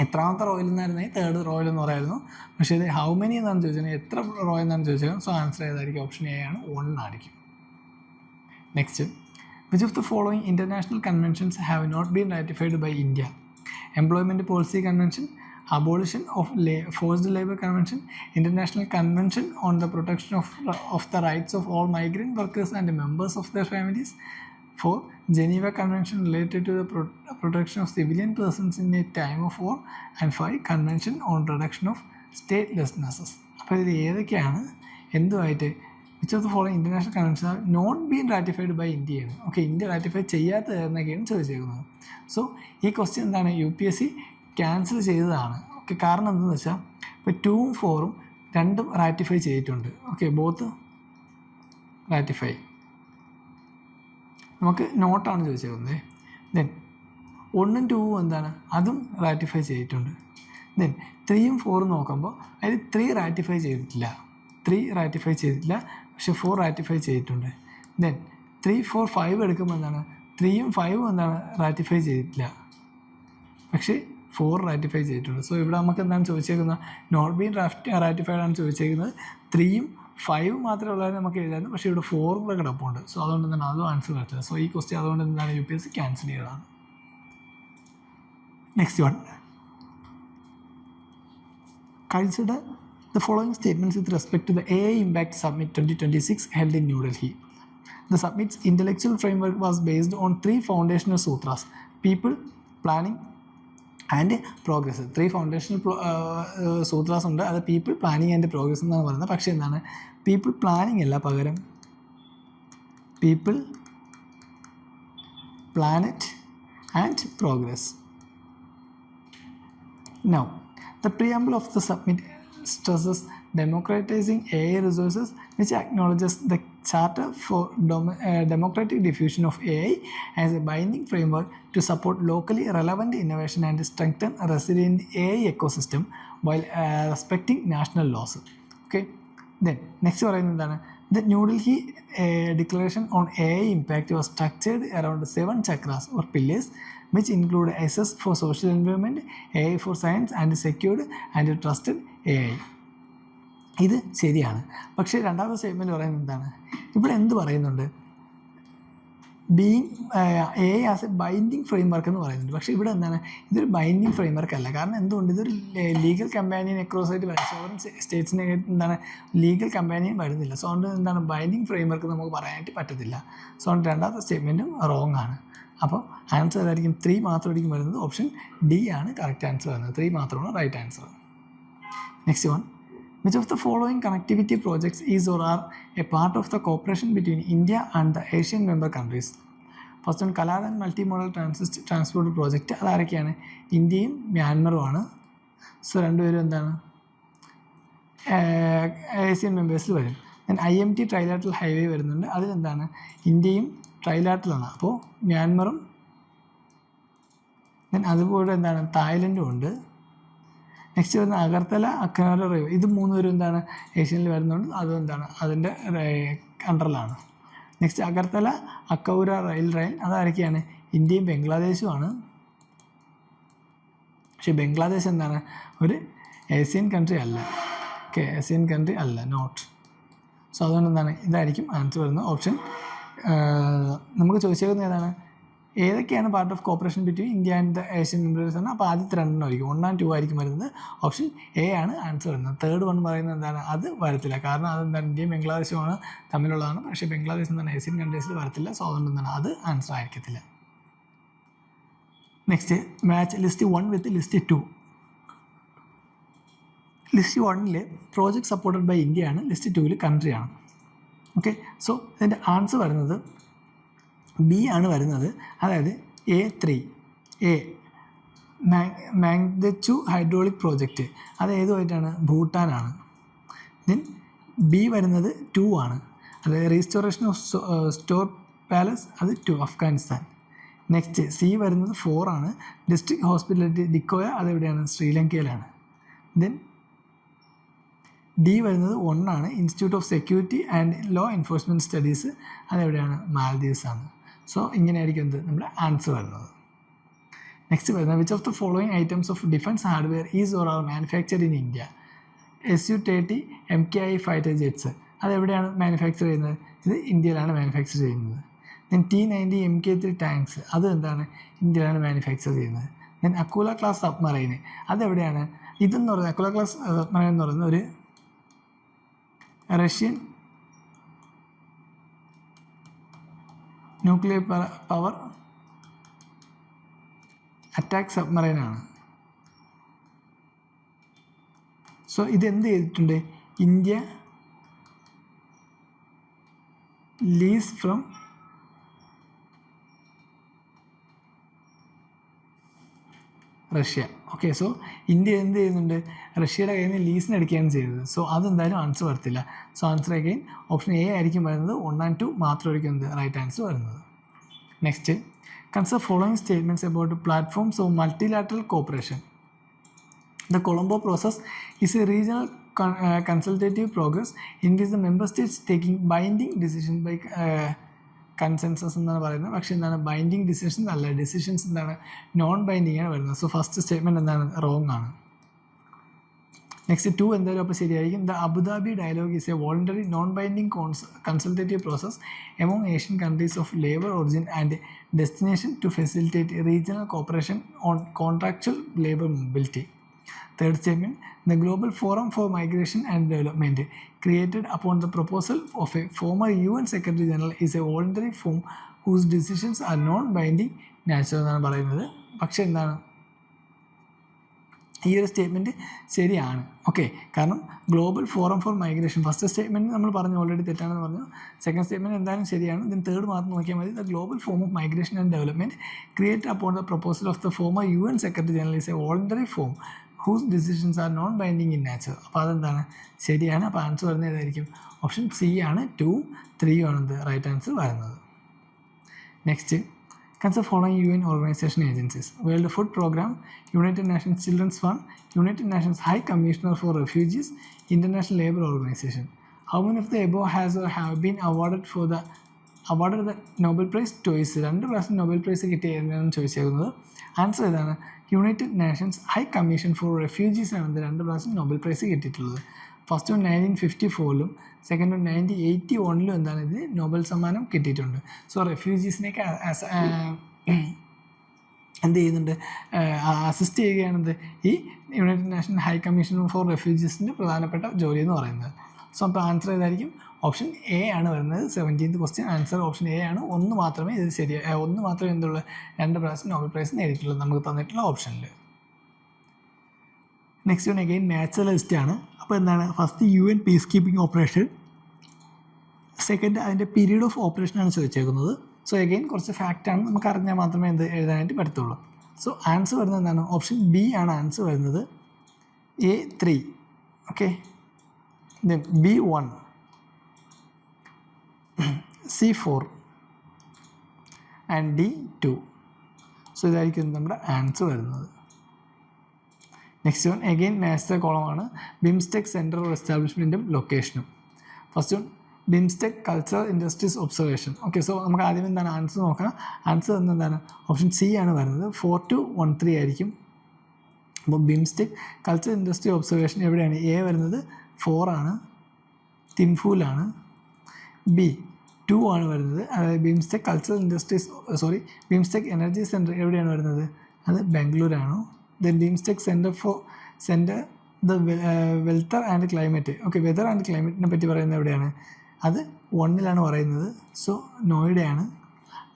എത്രാമത്തെ റോയിൽ നിന്നായിരുന്നെങ്കിൽ തേർഡ് റോയിൽ എന്ന് പറയായിരുന്നു. പക്ഷേ ഇത് ഹൗ മെനി എന്നാണ് ചോദിച്ചത്, എത്ര റോയിൽ നിന്നാണ് ചോദിച്ചത്. സോ ആൻസർ ഏതായിരിക്കും? ഓപ്ഷൻ എ ആണ്, 1 ആയിരിക്കും. Next, which of the following international conventions have not been ratified by India? Employment Policy Convention, Abolition of Forced Labor Convention, International Convention on the Protection of the Rights of All Migrant Workers and Members of their Families. 4. Geneva Convention related to the protection of civilian persons in a time of war. And 5. Convention on Reduction of Statelessness. അപ്പോൾ ഇത് ഏതൊക്കെയാണ്? എന്തുമായിട്ട്? which of the following international conventions have not been ratified by India? Okay, India ratify ചെയ്യാത്തതെന്നൊക്കെയാണ് ചോദിച്ചേക്കുന്നത്. So ഈ question എന്താണ്? UPSC cancel ചെയ്തതാണ്. Okay, കാരണം എന്താണെന്ന് വെച്ചാൽ ഇപ്പോൾ 2ഉം 4ഉം രണ്ടും റാറ്റിഫൈ ചെയ്തിട്ടുണ്ട്. Okay, both ratify. നമുക്ക് നോട്ടാണ് ചോദിച്ചേക്കുന്നത്. ദെൻ 1ഉം 2ഉം എന്താണ്? അതും റാറ്റിഫൈ ചെയ്തിട്ടുണ്ട്. ദെൻ 3ഉം 4ഉം നോക്കുമ്പോൾ അതിൽ 3 റാറ്റിഫൈ ചെയ്തിട്ടില്ല. 3 റാറ്റിഫൈ ചെയ്തിട്ടില്ല, പക്ഷെ 4 റാറ്റിഫൈ ചെയ്തിട്ടുണ്ട്. ദെൻ 3, 4, 5 എടുക്കുമ്പോൾ എന്താണ്? 3ഉം 5ഉം എന്താണ്? റാറ്റിഫൈ ചെയ്തിട്ടില്ല, പക്ഷേ 4 റാറ്റിഫൈ ചെയ്തിട്ടുണ്ട്. സോ ഇവിടെ നമുക്ക് എന്താണ് ചോദിച്ചേക്കുന്നത്? നോട്ട് ബീൻ റാറ്റിഫൈഡ് ആണ് ചോദിച്ചേക്കുന്നത്. 3ഉം 5ഉം മാത്രമേ ഉള്ളതായിരുന്നു നമുക്ക് എഴുതായിരുന്നു, പക്ഷേ ഇവിടെ 4ഉം കൂടെ കിടപ്പുണ്ട്. സോ അതുകൊണ്ട് എന്താണ്? അതും ആൻസർ പറ്റില്ല. സോ ഈ ക്വസ്റ്റ്യൻ അതുകൊണ്ട് എന്താണ്? UPSC ക്യാൻസൽ ചെയ്തതാണ്. Next one, consider the following statements with respect to the AI Impact Summit 2026 held in New Delhi. The summit's intellectual framework was based on 3 foundational sutras: people, planning and progress. 3 foundational sutras ഉണ്ട്. അത് people, planning and progress എന്നാണ് പറയുന്നത്. പക്ഷേ എന്താണ്? people planning അല്ല, പകരം people, planet and progress. Now, the preamble of the summit stresses democratizing AI resources, which acknowledges the Charter for Democratic Diffusion of AI as a binding framework to support locally relevant innovation and strengthen a resilient AI ecosystem while respecting national laws. Okay, then next പറയുന്നതാണ് the New Delhi Declaration on AI Impact was structured around 7 chakras or pillars, which include access for social environment, AI for science and secured and trusted AI. ഇത് ശരിയാണ്. പക്ഷേ രണ്ടാമത്തെ statement പറയുന്നത് എന്താണ്? ഇവിടെ എന്ത് പറയുന്നുണ്ട്? Being AI as A binding frame work എന്ന് പറയുന്നുണ്ട്. പക്ഷേ ഇവിടെ എന്താണ്? ഇതൊരു ബൈൻഡിങ് ഫ്രെയിം വർക്ക് അല്ല. കാരണം എന്തുകൊണ്ട്? ഇതൊരു ലീഗൽ കമ്പാനിയൻ അക്രോസ് ആയിട്ട് വരും. സോവറിൻ സ്റ്റേറ്റ്സിനെ എന്താണ്? ലീഗൽ കമ്പാനിയൻ വരുന്നില്ല. സോ അതുകൊണ്ട് എന്താണ്? ബൈൻഡിങ് ഫ്രെയിം വർക്ക് നമുക്ക് പറയാനായിട്ട് പറ്റത്തില്ല. സോ അതുകൊണ്ട് രണ്ടാമത്തെ സ്റ്റേറ്റ്മെൻറ്റും റോങ് ആണ്. അപ്പോൾ ആൻസർ ഏതായിരിക്കും? 3 മാത്രമായിരിക്കും വരുന്നത്. ഓപ്ഷൻ ഡി ആണ് കറക്റ്റ് ആൻസർ വരുന്നത്. 3 മാത്രമാണ് right answer. Next one, which of the following connectivity projects is or are a part of the cooperation between India and the Asian member countries? First one, Kaladan multimodal transport project. അതാരൊക്കെയാണ്? ഇന്ത്യയും മ്യാൻമറുമാണ്. So രണ്ടുപേരും എന്താണ്? Asian മെമ്പേഴ്സിൽ വരും. Then IMT trilateral highway വരുന്നുണ്ട്. അതിലെന്താണ്? ഇന്ത്യയും ട്രൈലാറ്ററലാണ്. അപ്പോൾ മ്യാൻമറും ദെൻ അതുപോലെ എന്താണ്? തായ്ലൻഡും ഉണ്ട്. നെക്സ്റ്റ് വരുന്ന അഗർത്തല അക്കനോല റൈവേ. ഇത് 3 പേരും എന്താണ്? ഏഷ്യനിൽ വരുന്നുണ്ട്. അതും എന്താണ്? അതിൻ്റെ അണ്ടറിലാണ്. നെക്സ്റ്റ് അഗർത്തല അക്കൗര റെയിൽ അതാരൊക്കെയാണ്? ഇന്ത്യയും ബംഗ്ലാദേശുമാണ്. പക്ഷേ ബംഗ്ലാദേശ് എന്താണ്? ഒരു ഏഷ്യൻ കൺട്രി അല്ല. ഓക്കെ, ഏഷ്യൻ കൺട്രി അല്ല, നോട്ട്. സോ അതുകൊണ്ട് എന്താണ്? ഇതായിരിക്കും ആൻസർ വരുന്നത്. ഓപ്ഷൻ നമുക്ക് ചോദിച്ചേക്കുന്നത് ഏതാണ്? ഏതൊക്കെയാണ് part of cooperation between India and the Asian members ആണ്? അപ്പോൾ ആദ്യത്തെ 2 ആയിരിക്കും. 1 and 2 ആയിരിക്കും വരുന്നത്. ഓപ്ഷൻ എ ആണ് ആൻസർ വരുന്നത്. തേർഡ് വൺ പറയുന്നത് എന്താണ്? അത് വരത്തില്ല. കാരണം അതെന്താണ്? ഇന്ത്യയും ബംഗ്ലാദേശുമാണ് തമ്മിലുള്ളതാണ്. പക്ഷേ ബംഗ്ലാദേശ് എന്താണ്? ഏഷ്യൻ കൺട്രീസിൽ വരത്തില്ല. സോ അതുകൊണ്ട് എന്താണ്? അത് ആൻസർ ആയിരിക്കത്തില്ല. Next, match list 1 with list 2. List 1 project supported by India ആണ്. ലിസ്റ്റ് 2 കൺട്രിയാണ്. ഓക്കെ, സോ ഇതിൻ്റെ ആൻസർ വരുന്നത് ബി ആണ് വരുന്നത്. അതായത് A3 മാങ്ദച്ചു ഹൈഡ്രോളിക് പ്രോജക്റ്റ്. അത് ഏതുമായിട്ടാണ്? ഭൂട്ടാനാണ്. ദെൻ ബി വരുന്നത് 2 ആണ്. അത് റീസ്റ്റോറേഷൻ ഓഫ് സ്റ്റോർ പാലസ്, അത് 2 അഫ്ഗാനിസ്ഥാൻ. നെക്സ്റ്റ് സി വരുന്നത് 4 ആണ്. ഡിസ്ട്രിക്ട് ഹോസ്പിറ്റാലിറ്റി ഡിക്കോയ, അതെവിടെയാണ്? ശ്രീലങ്കയിലാണ്. ദെൻ ഡി വരുന്നത് 1 ആണ്. Institute of security and law enforcement studies, അതെവിടെയാണ്? മാൽദീവ്സ് ആണ്. സോ ഇങ്ങനെയായിരിക്കും എന്ത് നമ്മുടെ ആൻസർ വരുന്നത്. നെക്സ്റ്റ് വരുന്നത് which of the following items of defence hardware is or are manufactured in India? Su-30 MKI fighter jets, അതെവിടെയാണ് മാനുഫാക്ചർ ചെയ്യുന്നത്? ഇത് ഇന്ത്യയിലാണ് മാനുഫാക്ചർ ചെയ്യുന്നത്. ദെൻ T-90 MK3 ടാങ്ക്സ്, അത് എന്താണ്? ഇന്ത്യയിലാണ് മാനുഫാക്ചർ ചെയ്യുന്നത്. ദെൻ അക്കൂല ക്ലാസ് സബ്മറൈന്, അതെവിടെയാണ്? ഇതെന്ന് പറയുന്നത് അക്കൂല ക്ലാസ് സബ്മറൈൻ എന്ന് പറയുന്നത് ഒരു റഷ്യൻ ന്യൂക്ലിയർ പവർ അറ്റാക്ക് സബ്മറൈനാണ്. സോ ഇതെന്ത് ചെയ്തിട്ടുണ്ട്? India lease from Russia. Okay, so India എന്ത് ചെയ്യുന്നുണ്ട്? റഷ്യയുടെ കയ്യിൽ നിന്ന് ലീസിന് എടുക്കുകയാണ് ചെയ്തത്. സോ അതെന്തായാലും ആൻസർ വരത്തില്ല. So answer again option A ആയിരിക്കും വരുന്നത്. 1 and 2 മാത്രമായിരിക്കും എന്ത് റൈറ്റ് ആൻസർ വരുന്നത്. Next, consider following statements about platforms of multilateral corporation. The Colombo process is a regional consultative progress in which the member states taking binding decisions by consensus എന്നാണ് പറയുന്നത്. പക്ഷേ എന്താണ്? Binding decisions അല്ല, decisions എന്താണ്? Non binding ആണ് വരുന്നത്. So first statement എന്താണ്? Wrong ആണ്. നെക്സ്റ്റ് 2 എന്തായാലും അപ്പോൾ ശരിയായിരിക്കും. The Abu Dhabi dialogue is a voluntary non binding consultative process among Asian countries of labour origin and destination to facilitate regional cooperation on contractual labour mobility. Third statement, the Global Forum for Migration and Development, created upon the proposal of a former UN Secretary General, is a voluntary form whose decisions are non-binding nature എന്നാണ് പറയുന്നത്. പക്ഷേ എന്താണ്? ഈ ഒരു statement ശരിയാണ്. Okay, കാരണം global forum four migration first statement നമ്മൾ പറഞ്ഞു ഓൾറെഡി തെറ്റാണെന്ന് പറഞ്ഞു. സെക്കൻഡ് സ്റ്റേറ്റ്മെൻറ്റ് എന്തായാലും ശരിയാണ്. ദെൻ തേർഡ് മാത്രം നോക്കിയാൽ മതി. The global form of migration and development create upon the proposal of the former UN Secretary General is a voluntary form whose decisions are non-binding in nature. അപ്പോൾ അതെന്താണ്? ശരിയാണ്. അപ്പോൾ answer വരുന്നത് ഏതായിരിക്കും? ഓപ്ഷൻ സി ആണ്. 2, 3 ആണ് റൈറ്റ് ആൻസർ വരുന്നത്. Next, consider following UN organisation agencies. World Food Programme, United Nations Children's Fund, United Nations High Commissioner for Refugees, International Labour Organisation. How many of the above has or have been awarded the Nobel Prize twice? 2 പ്രാവശ്യം Nobel Prize കിട്ടിയ എന്നാണ് ചോദിച്ചേക്കുന്നത്. Answer ഏതാണ്? United Nations High Commission for Refugees ആണ് 2 പ്രാവശ്യം Nobel Prize കിട്ടിയിട്ടുള്ളത്. First 1954 second 1981 എന്താണ് ഇത് നോബൽ സമ്മാനം കിട്ടിയിട്ടുണ്ട്. സോ റെഫ്യൂജീസിനെയൊക്കെ എന്ത് ചെയ്യുന്നുണ്ട്? അസിസ്റ്റ് ചെയ്യുകയാണെന്ത് ഈ United Nation High Commission for റെഫ്യൂജീസിൻ്റെ പ്രധാനപ്പെട്ട ജോലി എന്ന് പറയുന്നത്. സോ അപ്പോൾ ആൻസർ ഏതായിരിക്കും? ഓപ്ഷൻ എ ആണ് വരുന്നത്. 17th question answer option A ആണ്. 1 മാത്രമേ ഇത് ശരിയായി 1 മാത്രമേ എന്തുള്ളൂ 2 പ്രാവശ്യം നോബൽ പ്രൈസ് നേടിയിട്ടുള്ളൂ നമുക്ക് തന്നിട്ടുള്ള ഓപ്ഷനിൽ. നെക്സ്റ്റ് വൺ അഗെയിൻ നാച്ചുറലിസ്റ്റ് ആണ്. അപ്പോൾ എന്താണ്? First UN peace keeping operation, second അതിൻ്റെ പീരീഡ് ഓഫ് ഓപ്പറേഷനാണ് ചോദിച്ചേക്കുന്നത്. സോ അഗെയിൻ കുറച്ച് ഫാക്റ്റാണ്, നമുക്ക് അറിഞ്ഞാൽ മാത്രമേ എന്ത് എഴുതാനായിട്ട് പറ്റത്തുള്ളൂ. സോ ആൻസർ വരുന്നത് എന്താണ്? ഓപ്ഷൻ ബി ആണ് ആൻസർ വരുന്നത്. A3, okay, then B1, C4 and D2. So ഇതായിരിക്കും നമ്മുടെ ആൻസർ വരുന്നത്. നെക്സ്റ്റ് വൺ അഗെയിൻ മാസ്റ്റർ കോളമാണ്. ബിംസ്റ്റെക് സെൻറ്റർ ഓഫ് എസ്റ്റാബ്ലിഷ്മെൻറ്റും ലൊക്കേഷനും. First one BIMSTEC cultural industries observation. Okay, so നമുക്ക് ആദ്യം എന്താണ് ആൻസർ നോക്കാം. ആൻസർ എന്താണ്? ഓപ്ഷൻ സി ആണ് വരുന്നത്. 4213 ആയിരിക്കും. അപ്പോൾ ബിംസ്റ്റെക് കൾച്ചറൽ ഇൻഡസ്ട്രി ഒബ്സർവേഷൻ എവിടെയാണ്? എ വരുന്നത് 4 ആണ്, തിംഫൂലാണ്. ബി 2 ആണ് വരുന്നത്, അതായത് BIMSTEC cultural industries BIMSTEC energy centre എവിടെയാണ് വരുന്നത്? അത് ബാംഗ്ലൂരാണ്. Then BIMSTEC centre the weather and climate. Okay, weather and ക്ലൈമറ്റിനെ പറ്റി പറയുന്നത് എവിടെയാണ്? അത് 1ലാണ് പറയുന്നത്. സോ നോയിഡയാണ്.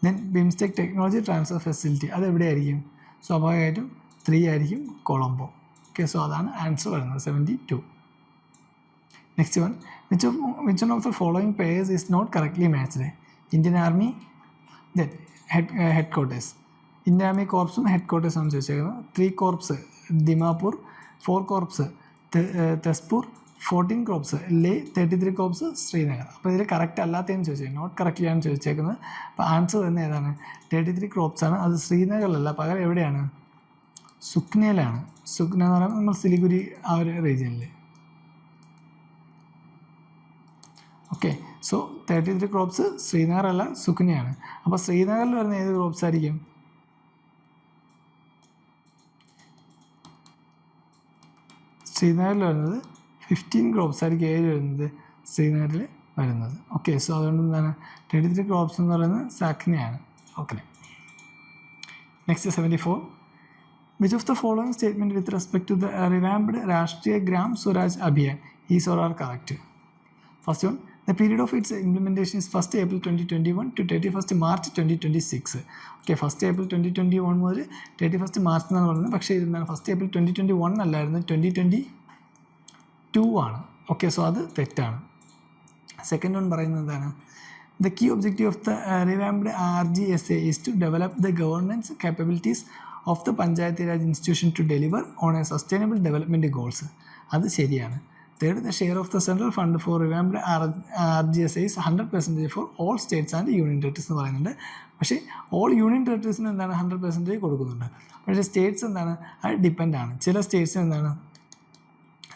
Then BIMSTEC technology transfer facility അത് എവിടെയായിരിക്കും? സ്വാഭാവികമായിട്ടും 3 ആയിരിക്കും, കൊളംബോ. ഓക്കെ, സോ അതാണ് ആൻസർ വരുന്നത് 72. Next one, which one of the following pairs is not correctly matched? Indian Army, then headquarters. Indian Army Corpsum headquarters ആണ് ചോദിച്ചേക്കുന്നത്. 3 corps Dimapur, 4 corps Tezpur, 14 crops, Leh 33 crops, Srinagar. അപ്പോൾ ഇതിൽ correct അല്ലാത്തതെന്ന് ചോദിച്ചത്, not കറക്റ്റ്ലിയാണ് ചോദിച്ചേക്കുന്നത്. അപ്പോൾ answer വരുന്നത് ഏതാണ്? 33 crops ആണ്. അത് ശ്രീനഗറിലല്ല, പകരം എവിടെയാണ്? സുക്നയിലാണ്. സുക്ന എന്ന് പറയുമ്പോൾ നമ്മൾ സിലിഗുരി ആ ഒരു റീജിയനിൽ. ഓക്കെ, സോ 33 ക്രോപ്സ് ശ്രീനഗർ അല്ല, സുക്നയാണ്. അപ്പോൾ ശ്രീനഗറിൽ വരുന്ന ഏത് ക്രോപ്സ് ആയിരിക്കും? ശ്രീനഗറിൽ വരുന്നത് 15 ക്രോപ്സ് ആയിരിക്കും ഏത് വരുന്നത്? ശ്രീനഗറിൽ വരുന്നത്. ഓക്കെ, സോ അതുകൊണ്ട് എന്താണ് 33 ക്രോപ്സ് എന്ന് പറയുന്നത് സാക്നയാണ്. Okay, next 74. Which of the following statement with respect to the revamped Rashtriya Gram Swaraj Abhiyan is or are correct? First one, the period of its implementation is 1st April 2021 to 31st March 2026. Okay, 1st April 2021 മുതൽ 31st March എന്നാണ് പറയുന്നത്. പക്ഷേ ഇതെന്താണ് 1st April 2021 അല്ലായിരുന്നു, 2022 ആണ്. Okay, so അത് തെറ്റാണ്. Second one പറയുന്നത് എന്താണ്? The key objective of the revamped RGSA is to develop the governance capabilities of the Panchayati Raj institution to deliver on a sustainable development goals. അത് ശരിയാണ്. Third, the share of the central fund for revamped RGSA is 100% for all states and union territories എന്ന് പറയുന്നുണ്ട്. പക്ഷേ all union ടെറിട്ടറീസിന് എന്താണ് 100% കൊടുക്കുന്നുണ്ട്. പക്ഷേ States എന്താണ്? അത് ഡിപ്പെൻഡാണ്. ചില സ്റ്റേറ്റ്സിന് എന്താണ്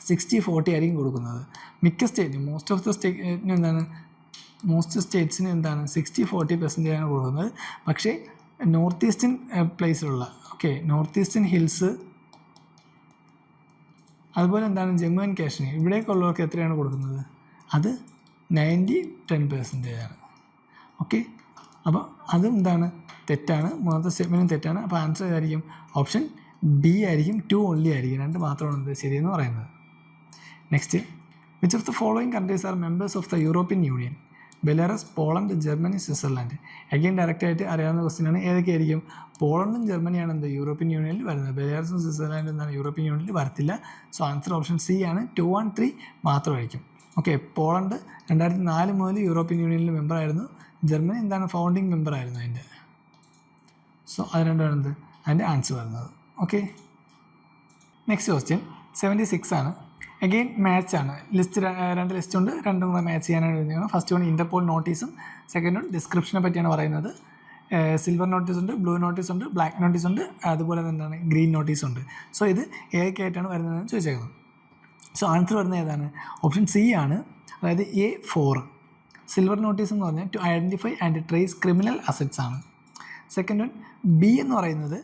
60-40 ആയിരിക്കും കൊടുക്കുന്നത്. മിക്ക സ്റ്റേറ്റിനും മോസ്റ്റ് സ്റ്റേറ്റ്സിന് എന്താണ് 60-40% ആണ് കൊടുക്കുന്നത്. പക്ഷേ നോർത്ത് ഈസ്റ്റേൺ പ്ലേസിലുള്ള നോർത്ത് ഈസ്റ്റേൺ ഹിൽസ്, അതുപോലെ എന്താണ് ജമ്മു ആൻഡ് കാശ്മീർ, ഇവിടേക്ക് ഉള്ളവർക്ക് എത്രയാണ് കൊടുക്കുന്നത്? അത് 90-10% ആണ്. ഓക്കെ, അപ്പോൾ അതും എന്താണ് തെറ്റാണ്. മൂന്നാമത്തെ സ്റ്റേറ്റ്മെൻറ്റും തെറ്റാണ്. അപ്പോൾ ആൻസർ ഏതായിരിക്കും? ഓപ്ഷൻ ബി ആയിരിക്കും. 2 ഓൺലി ആയിരിക്കും. 2 മാത്രമാണ് ശരിയെന്ന് പറയുന്നത്. Next, which of the following countries are members of the European union? Belarus, Poland, Germany, Switzerland. Again ഡയറക്റ്റായിട്ട് അറിയാവുന്ന ക്വസ്റ്റ്യനാണ്. ഏതൊക്കെയായിരിക്കും? പോളണ്ടും ജർമ്മനിയാണ് എന്ത് യൂറോപ്യൻ യൂണിയനിൽ വരുന്നത്. ബെലാറസും സ്വിറ്റ്സർലാൻഡും എന്താണ് യൂറോപ്യൻ യൂണിയനിൽ വരത്തില്ല. സോ ആൻസർ ഓപ്ഷൻ സി ആണ്. 2 and 3 മാത്രമായിരിക്കും. ഓക്കെ, പോളണ്ട് 2004 മുതൽ യൂറോപ്യൻ യൂണിയനിൽ മെമ്പറായിരുന്നു. ജർമ്മനി എന്താണ് ഫൗണ്ടിങ് മെമ്പറായിരുന്നു അതിൻ്റെ. സോ അത് രണ്ടുമാണ് എന്ത് അതിൻ്റെ ആൻസർ വരുന്നത്. ഓക്കെ, നെക്സ്റ്റ് ക്വസ്റ്റ്യൻ 76 ആണ്. അഗെയിൻ മാച്ച് ആണ്. ലിസ്റ്റ് 2 ലിസ്റ്റ് ഉണ്ട്, രണ്ടും കൂടെ മാച്ച് ചെയ്യാനാണ് എഴുതുന്നത്. ഫസ്റ്റ് വൺ ഇൻ്റർപോൾ നോട്ടീസും സെക്കൻഡ് വൺ ഡിസ്ക്രിപ്ഷനെ പറ്റിയാണ് പറയുന്നത്. സിൽവർ നോട്ടീസ് ഉണ്ട്, ബ്ലൂ നോട്ടീസ് ഉണ്ട്, ബ്ലാക്ക് നോട്ടീസ് ഉണ്ട്, അതുപോലെ എന്താണ് ഗ്രീൻ നോട്ടീസ് ഉണ്ട്. സോ ഇത് ഏതൊക്കെയായിട്ടാണ് വരുന്നതെന്ന് ചോദിച്ചേക്കുന്നത്. സോ ആൻസർ വരുന്നത് ഏതാണ്? ഓപ്ഷൻ സി ആണ്. അതായത് A4. സിൽവർ നോട്ടീസ് എന്ന് പറഞ്ഞാൽ to identify and trace criminal assets ആണ്. സെക്കൻഡ് വൺ ബി എന്ന് പറയുന്നത്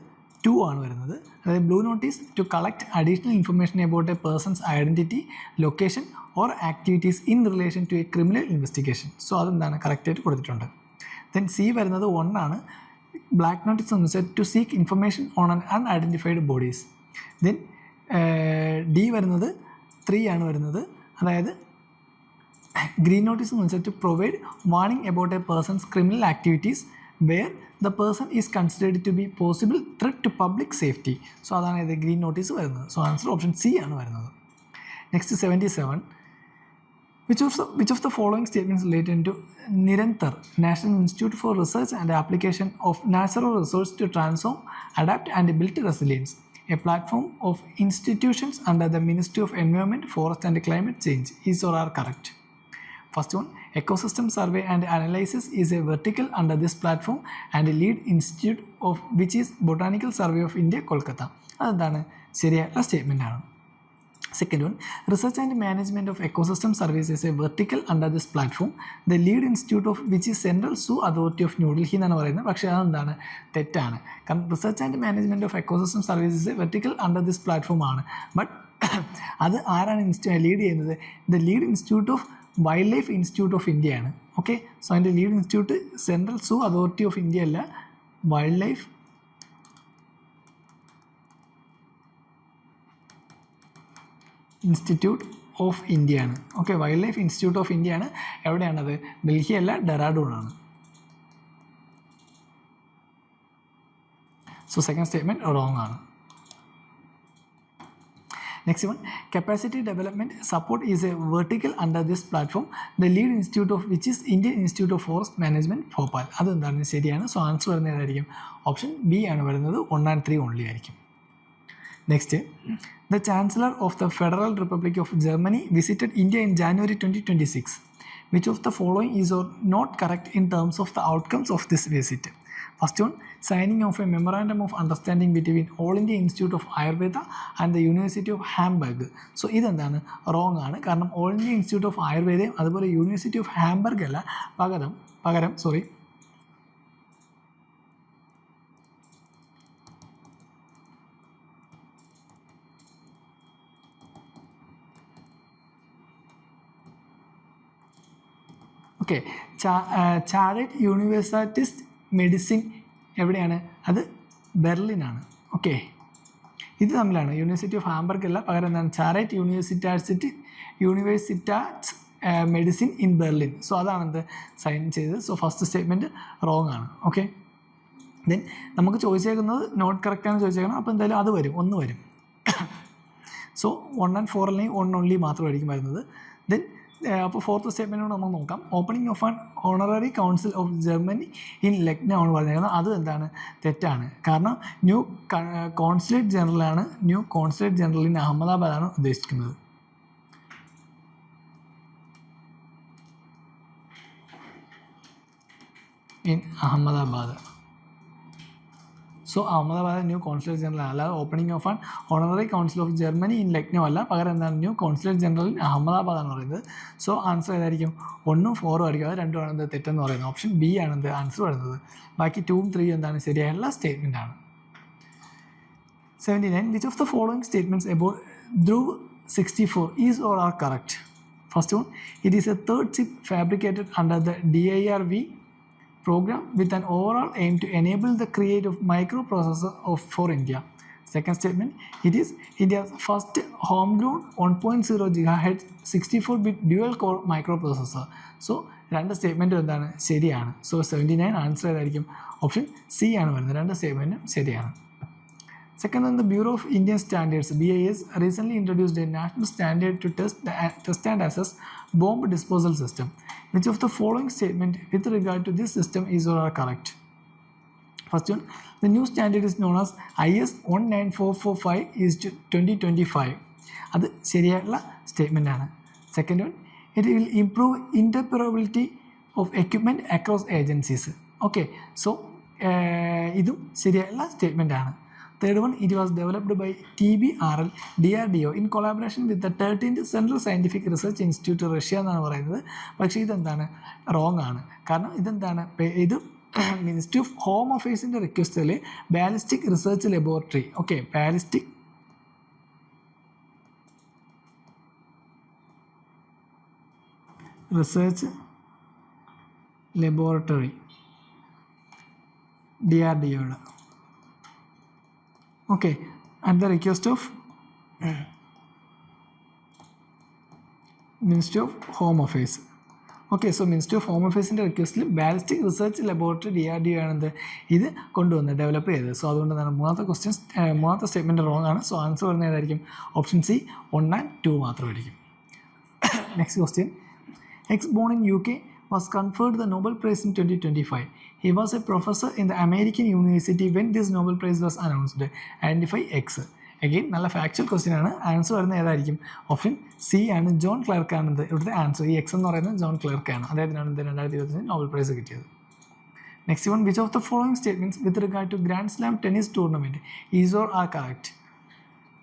2 ആണ് വരുന്നത്. അതായത് blue notice to collect additional information about a person's identity, location or activities in relation to a criminal investigation. So അതെന്താണ് കറക്റ്റായിട്ട് കൊടുത്തിട്ടുണ്ട്. ദെൻ സി വരുന്നത് 1 ആണ്. ബ്ലാക്ക് നോട്ടീസ് എന്ന് വെച്ചാൽ to seek information on an unidentified bodies. Then D വരുന്നത് 3 ആണ് വരുന്നത്. അതായത് ഗ്രീൻ നോട്ടീസ് എന്ന് വെച്ചാൽ to provide warning about a person's criminal activities where the person is considered to be possible threat to public safety. So അതാണ് ഇത് green notice വരുന്നത്. So answer option C ആണ് വരുന്നത്. Next 77. Which of the following statements related to Nirantar, National Institute for Research and Application of Natural Resources to Transform, Adapt and Build Resilience, a platform of institutions under the Ministry of Environment, Forest and Climate Change, is or are correct? First one, Ecosystem Survey and Analysis is a vertical under this platform and a lead institute of which is Botanical Survey of India, Kolkata. അതാണ് ശരിയായിട്ടുള്ള statement ആണ്. Second one, research and management of ecosystem service is a vertical under this platform. The lead institute of which is Central Zoo Authority of New Delhi എന്നാണ് പറയുന്നത്. പക്ഷേ അതെന്താണ് തെറ്റാണ്. കാരണം research and management of ecosystem service is a vertical under this platform ആണ്. But അത് ആരാണ് lead ചെയ്യുന്നത്? The lead institute of wild life institute of India ആണ്. ഓക്കെ, സോ അതിൻ്റെ lead institute Central Zoo Authority of India അല്ല, wild life institute of India ആണ്. Okay, wild life institute of India ആണ്. എവിടെയാണത്? ഡൽഹി അല്ല, ഡെറാഡൂൺ ആണ്. സോ സെക്കൻഡ് സ്റ്റേറ്റ്മെൻറ്റ് റോങ് ആണ്. Next one, capacity development support is a vertical under this platform. The lead institute of which is Indian Institute of Forest Management, Bhopal. അതെന്താണ് ശരിയാണ്. So answer വരുന്നത് ഏതായിരിക്കും? Option B ആണ് വരുന്നത്. 1 and 3 only ആയിരിക്കും. Next, the Chancellor of the Federal Republic of Germany visited India in January 2026. Which of the following is or not correct in terms of the outcomes of this visit? First one, signing of a memorandum of understanding between All India Institute of Ayurveda and the University of Hamburg. So ഇതെന്താണ് wrong ആണ്. കാരണം all India institute of ആയുർവേദയും അതുപോലെ university of Hamburg അല്ല, പകരം okay, ചാരറ്റ് യൂണിവേഴ്സിറ്റിസ്റ്റ് medicine എവിടെയാണ്? അത് ബെർലിനാണ്. Okay, ഇത് തമ്മിലാണ്. യൂണിവേഴ്സിറ്റി ഓഫ് ഹാംബർഗ് അല്ല, പകരം എന്താണ്? ചാരറ്റ് യൂണിവേഴ്സിറ്റാറ്റ്സ് മെഡിസിൻ ഇൻ ബെർലിൻ. സോ അതാണ് എന്ത് സൈൻ ചെയ്തത്. സോ ഫസ്റ്റ് സ്റ്റേറ്റ്മെൻറ്റ് റോങ് ആണ്. ഓക്കെ, ദെൻ നമുക്ക് ചോദിച്ചേക്കുന്നത് നോട്ട് കറക്റ്റാണെന്ന് ചോദിച്ചേക്കണം. അപ്പോൾ എന്തായാലും അത് വരും, 1 വരും. സോ 1 and 4 അല്ലെങ്കിൽ 1 only മാത്രമായിരിക്കും വരുന്നത്. ദെൻ അപ്പോൾ ഫോർത്ത് സ്റ്റേറ്റ്മെൻറ്റോട് നമുക്ക് നോക്കാം. Opening of an honorary council of Germany in Lucknow ആണ് പറഞ്ഞിരിക്കുന്നത്. അത് എന്താണ്? തെറ്റാണ്. കാരണം ന്യൂ കോൺസുലേറ്റ് ജനറലാണ്, ന്യൂ കോൺസുലേറ്റ് ജനറൽ ഇൻ അഹമ്മദാബാദാണ് ഉദ്ദേശിക്കുന്നത്. In Ahmedabad. So Ahmedabad new consulate general, അല്ലാതെ opening of an honorary council of Germany in Lucknow അല്ല, പകരം എന്താണ്? New consulate general in Ahmedabad ആണ് പറയുന്നത്. സോ ആൻസർ ഏതായിരിക്കും? 1ഉം 4ഉം ആയിരിക്കും. അത് 2 ആണ് തെറ്റെന്ന് പറയുന്നത്. ഓപ്ഷൻ ബി ആണ് എന്ത് ആൻസർ വരുന്നത്. ബാക്കി 2ഉം 3ഉം എന്താണ്? ശരിയായുള്ള സ്റ്റേറ്റ്മെൻ്റ് ആണ്. 79. Which of the following statements about Dhruv 64 is or are correct? First one, it is a third chip fabricated under the DIRV program with an overall aim to enable the creation of microprocessor for India. Second statement, it is India's first homegrown 1.0 GHz 64-bit dual-core microprocessor. So, 2 സ്റ്റേറ്റ്മെൻറ്റും എന്താണ്? ശരിയാണ്. So 79 answer ഏതായിരിക്കും? Option C ആണ് വരുന്നത്. 2 സ്റ്റേറ്റ്മെൻറ്റും ശരിയാണ്. Second, the Bureau of Indian Standards (BIS) recently introduced a national standard to test and assess bomb disposal system. Which of the following statement with regard to this system is or are correct? First one, the new standard is known as IS 19445/2025. അത് ശരിയായിട്ടുള്ള statement ആണ്. Second one, it will improve interoperability of equipment across agencies. Okay, so ഇതും ശരിയായിട്ടുള്ള statement ആണ്. Third one, it was developed by TBRL DRDO in collaboration with the 13th Central Scientific Research Institute Russia എന്നാണ് പറയുന്നത്. പക്ഷേ ഇതെന്താണ്? Wrong ആണ്. കാരണം ഇതെന്താണ്? ഇത് മിനിസ്ട്രി ഓഫ് ഹോം അഫയേഴ്സിൻ്റെ റിക്വസ്റ്റിൽ ballistic research laboratory, okay, ballistic research laboratory DRDOയുടെ, okay, at the request of Ministry of Home Affairs. Okay, so Ministry of Home Affairs-ൻ്റെ റിക്വസ്റ്റിൽ ബാലിസ്റ്റിക് റിസർച്ച് ലബോറട്ടറി DRDO ആണെന്ത് ഇത് കൊണ്ടുവന്ന് ഡെവലപ്പ് ചെയ്തത്. സോ അതുകൊണ്ട് തന്നെ മൂന്നാമത്തെ സ്റ്റേറ്റ്മെൻറ്റ് റോങ് ആണ്. സോ ആൻസർ വരുന്നത് ഏതായിരിക്കും? ഓപ്ഷൻ സി 1 and 2 മാത്രമായിരിക്കും. Next question, born in UK was conferred the Nobel Prize in 2025. He was a professor in the American University when this Nobel Prize was announced. Identify X. Again, നല്ല factual question ആണ്. Answer വരുന്നത് ഏതായിരിക്കും? Option C ആണ്, John Clarke ആണ് ഇവിടുത്തെ answer. ഈ X എന്ന് പറയുന്നത് ജോൺ ക്ലർക്ക് ആണ്. അദ്ദേഹത്തിനാണ് 2025 നോബൽ പ്രൈസ് കിട്ടിയത്. Next one, which of the following statements with regard to grand slam tennis tournament is or are correct?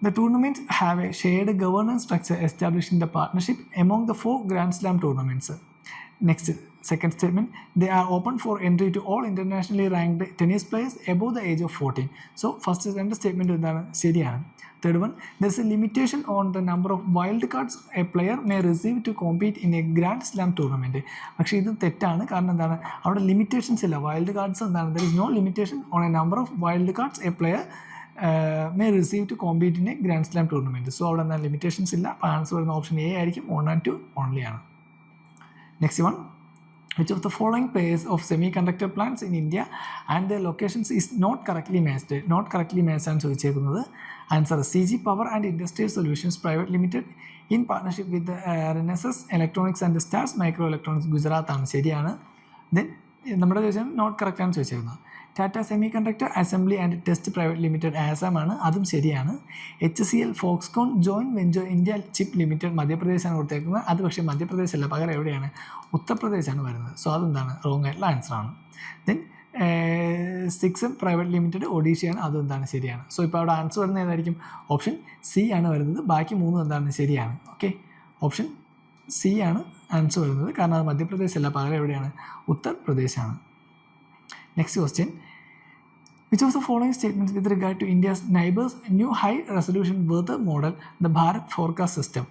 The tournaments have a shared governance structure establishing the partnership among the 4 Grand Slam tournaments. Next, second statement, they are open for entry to all internationally ranked tennis players above the age of 14. So, first statement is ശരിയാണ്. Third one, there is a limitation on the number of wild cards a player may receive to compete in a Grand Slam tournament. പക്ഷേ ഇത് തെറ്റാണ്. കാരണം എന്താണ്? അവിടെ limitations ഇല്ല. Wild cards എന്താണ്? There is no limitation on a number of wild cards a player may receive to compete in a Grand Slam tournament. So, അവിടെ എന്താണ്? ലിമിറ്റേഷൻസ് ഇല്ല. അപ്പോൾ ആൻസർ വരുന്ന ഓപ്ഷൻ എ ആയിരിക്കും. 1 and 2 ഓൺലി ആണ്. Next one, which of the following pairs of semiconductor plants in India and their locations is not correctly matched? Not correctly matched ആണ് ചോദിച്ചേക്കുന്നത്. Answer CG Power and Industrial Solutions Private Limited in partnership with the Renesas Electronics and Stars Microelectronics Gujarat ആണ്. ശരിയാണ്. Then നമ്മുടെ ചോദിച്ചാൽ not correct ആണ് ചോദിച്ചേക്കുന്നത്. Tata semiconductor assembly and test private limited ആസാമാണ്, അതും ശരിയാണ്. HCL Foxconn joint venture India chip limited മധ്യപ്രദേശാണ് കൊടുത്തേക്കുന്നത്. അത് പക്ഷേ മധ്യപ്രദേശ് അല്ല, പകരം എവിടെയാണ്? ഉത്തർപ്രദേശാണ് വരുന്നത്. സോ അതെന്താണ്? റോങ് ആയിട്ടുള്ള ആൻസറാണ്. ദെൻ സിക്സം പ്രൈവറ്റ് ലിമിറ്റഡ് ഒഡീഷയാണ്, അതും എന്താണ്? ശരിയാണ്. സോ ഇപ്പോൾ അവിടെ ആൻസർ വരുന്നത് ഏതായിരിക്കും? ഓപ്ഷൻ സി ആണ് വരുന്നത്. ബാക്കി മൂന്നും എന്താണ്? ശരിയാണ്. ഓക്കെ, ഓപ്ഷൻ സി ആണ് ആൻസർ വരുന്നത്. കാരണം അത് മധ്യപ്രദേശ് അല്ല, പകരം എവിടെയാണ്? ഉത്തർപ്രദേശാണ്. Next question, which of the following statements with regard to India's neighbors new high resolution weather model, the Bharat forecast system,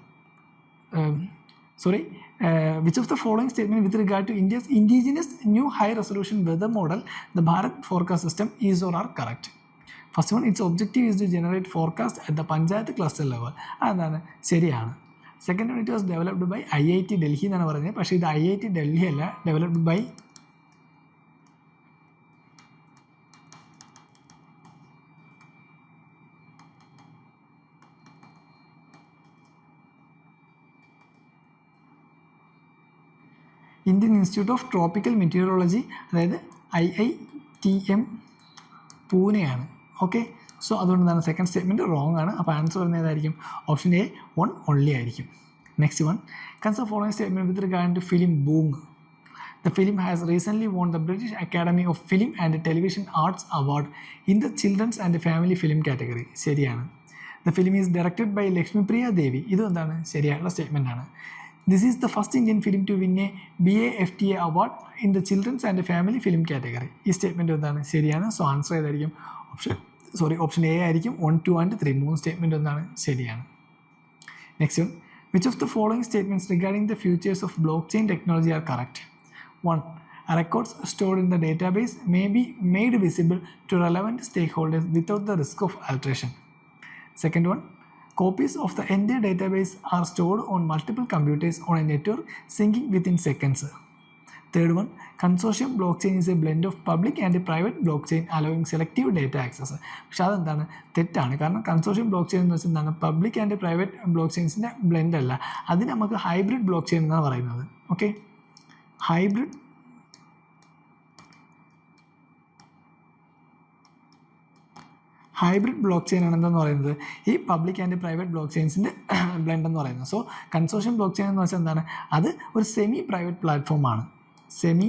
which of the following statement with regard to India's indigenous new high resolution weather model, the Bharat forecast system, is or are correct? First one, its objective is to generate forecast at the panchayat cluster level. അതാണ് ശരിയാണ്. Second one, it was developed by IIT Delhi എന്നാണ് പറഞ്ഞത്. പക്ഷേ ഇത് IIT Delhi അല്ല, developed by Indian Institute of Tropical Meteorology, അതായത് IITM പൂനെയാണ്. Okay, so അതുകൊണ്ട് എന്താണ്? സെക്കൻഡ് സ്റ്റേറ്റ്മെൻറ്റ് റോങ് ആണ്. അപ്പോൾ ആൻസർ വരുന്നത് ഏതായിരിക്കും? ഓപ്ഷൻ എ 1 ഓൺലി ആയിരിക്കും. Next one, consider following statement with regard to film boom. The film has recently won the British Academy of Film and Television Arts Award in the Children's and Family Film category. ശരിയാണ്. The film is directed by Lakshmipriya Devi. ഇതും എന്താണ്? ശരിയായിട്ടുള്ള statement ആണ്. This is the first Indian film to win a BAFTA award in the Children's and Family Film category. ഈ statement എന്താണ്? ശരിയാണ്. So answer ഏതായിരിക്കും? Option A ആയിരിക്കും. 1, 2 and 3 മൂന്ന് സ്റ്റേറ്റ്മെൻറ്റ് എന്താണ്? ശരിയാണ്. Next one, which of the following statements regarding the futures of blockchain technology are correct? 1. Records stored in the database may be made visible to relevant stakeholders without the risk of alteration. Second one, copies of the entire database are stored on multiple computers on a network syncing within seconds. Third one, consortium blockchain is a blend of public and private blockchain allowing selective data access. പക്ഷേ അതെന്താണ്? തെറ്റാണ്. കാരണം consortium block chain എന്ന് വെച്ചാൽ എന്താണ്? Public and private ബ്ലോക്ക് ചെയിൻസിൻ്റെ blend അല്ല, അതിന് നമുക്ക് ഹൈബ്രിഡ് ബ്ലോക്ക് ചെയിൻ എന്നാണ് പറയുന്നത്. ഓക്കെ, ഹൈബ്രിഡ് ബ്ലോക്ക് ചെയിൻ ആണ് എന്തെന്ന് പറയുന്നത്? ഈ പബ്ലിക് ആൻഡ് പ്രൈവറ്റ് ബ്ലോക്ക് ചെയിൻസിൻ്റെ ബ്ലെൻഡ് എന്ന് പറയുന്നത്. സോ കൺസോർഷ്യം ബ്ലോക്ക് ചെയിൻ എന്ന് വെച്ചാൽ എന്താണ്? അത് ഒരു സെമി പ്രൈവറ്റ് പ്ലാറ്റ്ഫോമാണ്. സെമി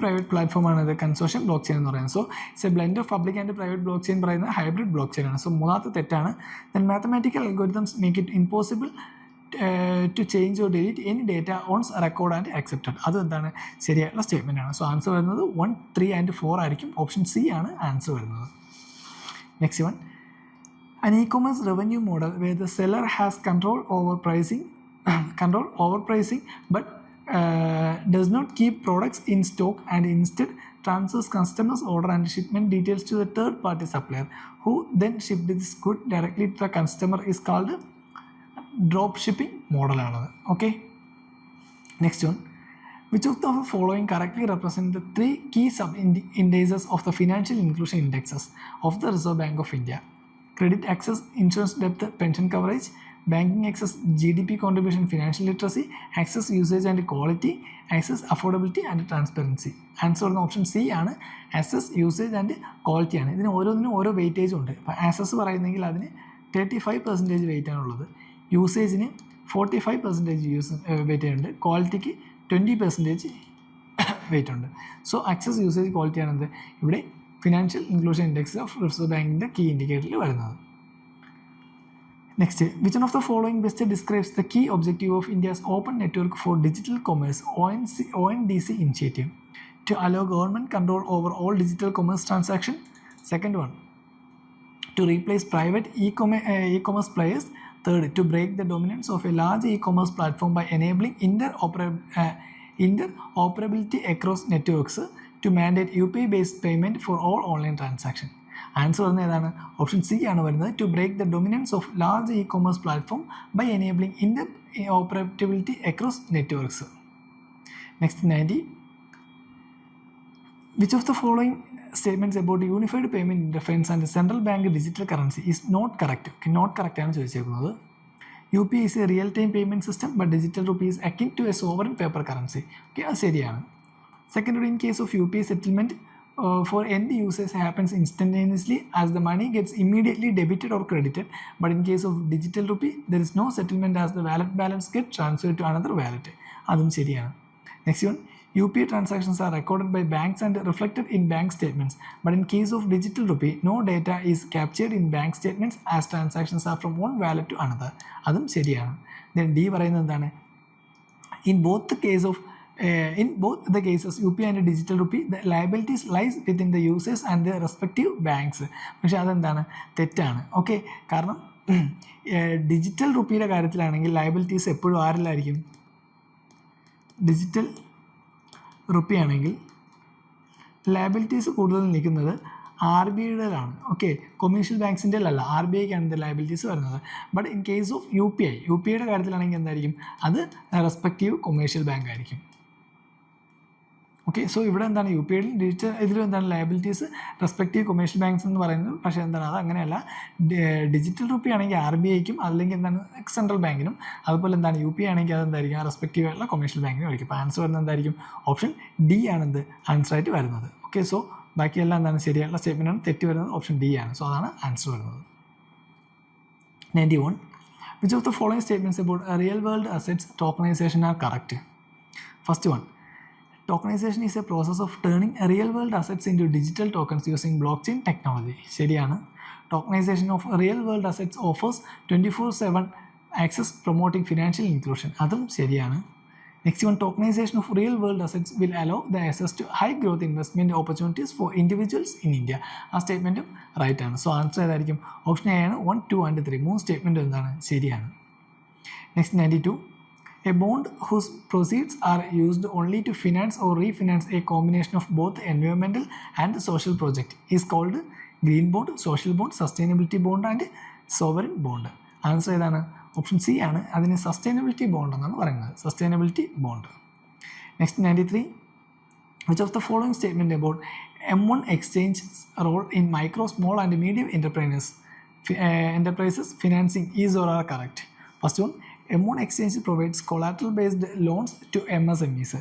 പ്രൈവറ്റ് പ്ലാറ്റ്ഫോമാണ് ഇത് കൺസോർഷ്യം ബ്ലോക്ക് ചെയിൻ എന്ന് പറയുന്നത്. So it's A blend of public and private block chain പറയുന്നത് ഹൈബ്രിഡ് ബ്ലോക്ക് ചെയിൻ ആണ്. സോ മൂന്നാമത്തെ തെറ്റാണ്. Then mathematical algorithms make it impossible to change or delete any data once recorded and accepted. അത് എന്താണ്? ശരിയായിട്ടുള്ള statement ആണ്. So answer വരുന്നത് 1, 3 and 4 ആയിരിക്കും. ഓപ്ഷൻ സി ആണ് ആൻസർ വരുന്നത്. Next one, an e-commerce revenue model where the seller has control over pricing but does not keep products in stock and instead transfers customers' order and shipment details to the third party supplier who then shipped this good directly to the customer is called drop shipping മോഡലാണത്. Okay, next one, which of the following correctly represent the 3 key sub-indices of the financial inclusion indexes of the Reserve Bank of India? Credit access, insurance depth, pension coverage, banking access, GDP contribution, financial literacy, access, usage and quality, access, affordability and transparency. Answer വരുന്ന option C ആണ്. Access, usage and quality ആണ്. ഇതിന് ഓരോന്നിനും ഓരോ weightage ഉണ്ട്. അപ്പോൾ access പറയുന്നെങ്കിൽ അതിന് 35% wait ആണുള്ളത്, യൂസേജിന് 45% വെയിറ്റ് ഉണ്ട്, ക്വാളിറ്റിക്ക് 20% വെയിറ്റ് ഉണ്ട്. സോ ആക്സസ്, യൂസേജ്, ക്വാളിറ്റിയാണ് എന്ത് ഇവിടെ financial inclusion index of reserve ബാങ്കിൻ്റെ കീ ഇൻഡിക്കേറ്ററിൽ വരുന്നത്. Next, which one of the following best describes the key objective of India's open network for digital commerce ONDC initiative? To allow government control over all digital commerce transaction. Second one, to replace private e-commerce players. Third, to break the dominance of a large e-commerce platform by enabling interoperability across networks. To mandate UPI-based payment for all online transaction. Answer വരുന്നത് ഏതാണ്? Option C ആണ് വരുന്നത്. To break the dominance of large e-commerce platform by enabling interoperability across networks. Next, 90. Which of the following statements about unified payment interface and central bank digital currency is not correct? Not correct ആണ് ചോദിച്ചേക്കുന്നത്. UPI is a real-time payment system, but digital rupee is akin to a sovereign paper currency. Okay, അത് ശരിയാണ്. Second, in case of UPI settlement for end users happens instantaneously as the money gets immediately debited or credited, but in case of digital rupee there is no settlement as the wallet balance gets transferred to another wallet. അതും ശരിയാണ്. Next one, UPI transactions are recorded by banks and reflected in bank statements, but in case of digital rupee no data is captured in bank statements as transactions are from one wallet to another. അതും ശരിയാണ്. Then D പറയുന്നത് എന്താണ്? In both the cases UPI and digital rupee the liabilities lies within the users and their respective banks. പക്ഷേ അതെന്താണ്? തെറ്റാണ്. Okay, കാരണം digital റുപ്പിയുടെ കാര്യത്തിലാണെങ്കിൽ liabilities എപ്പോഴും ആരിലായിരിക്കും? ഡിജിറ്റൽ റുപ്പി ആണെങ്കിൽ ലയബിലിറ്റീസ് കൂടുതൽ നിൽക്കുന്നത് RBIയുടേതാണ്. ഓക്കെ, കൊമേഴ്ഷ്യൽ ബാങ്ക്സിൻ്റെ അല്ല, RBIക്കാണ് ഇത് ലയബിലിറ്റീസ് വരുന്നത്. ബട്ട് ഇൻ കേസ് ഓഫ് UPIയുടെ കാര്യത്തിലാണെങ്കിൽ എന്തായിരിക്കും? അത് റെസ്പെക്റ്റീവ് കൊമേഴ്ഷ്യൽ ബാങ്ക് ആയിരിക്കും. ഓക്കെ, സോ ഇവിടെ എന്താണ് UPIയിൽ ഡിജിറ്റൽ ഇതിലും എന്താണ് ലയബിലിറ്റീസ് റെസ്പെക്റ്റീവ് കൊമേഴ്ഷ്യൽ ബാങ്ക്സ് എന്ന് പറയുന്നത്. പക്ഷേ എന്താണ് അത് അങ്ങനെയല്ല. ഡിജിറ്റൽ റുപ്പി ആണെങ്കിൽ RBIക്കും അല്ലെങ്കിൽ എന്താണ് സെൻട്രൽ ബാങ്കിനും, അതുപോലെ എന്താണ് UPI ആണെങ്കിൽ അതെന്തായിരിക്കും റെസ്പെക്റ്റീവ് ആയിട്ടുള്ള കൊമേഴ്ഷ്യൽ ബാങ്കിനും ആയിരിക്കും. അപ്പോൾ ആൻസർ വരുന്നത് എന്തായിരിക്കും? ഓപ്ഷൻ D ആണ് എന്ത് ആൻസർ ആയിട്ട് വരുന്നത്. ഓക്കെ, സോ ബാക്കിയെല്ലാം എന്താണ് ശരിയായിട്ടുള്ള സ്റ്റേറ്റ്മെൻറ്റാണ്, തെറ്റ് വരുന്നത് ഓപ്ഷൻ D ആണ്. സോ അതാണ് ആൻസർ വരുന്നത്. 91. Which of the following statements about real world assets tokenization are correct? First one, tokenization is a process of turning real world assets into digital tokens using blockchain technology. ശരിയാണ്. Tokenization of real world assets offers 24/7 access promoting financial inclusion. അതും ശരിയാണ്. Next one, tokenization of real world assets will allow the access to high growth investment opportunities for individuals in India. ആ സ്റ്റേറ്റ്മെൻറ്റും right ആണ്. So answer ഏതായിരിക്കും? Option A ആണ്. 1, 2 and 3 മൂന്ന് statement എന്താണ് ശരിയാണ്. Next 92. A bond whose proceeds are used only to finance or refinance a combination of both environmental and social project is called green bond, social bond, sustainability bond and sovereign bond. Answer ഏതാണ്? Option C ആണ്. അതിന് sustainability bond എന്നാണ് പറയുന്നത്. Sustainability bond. Next 93. Which of the following statement about M1 exchange role in micro, small and medium enterprises financing is or are correct? First one, M1 exchange provides collateral based loans to MSMEs.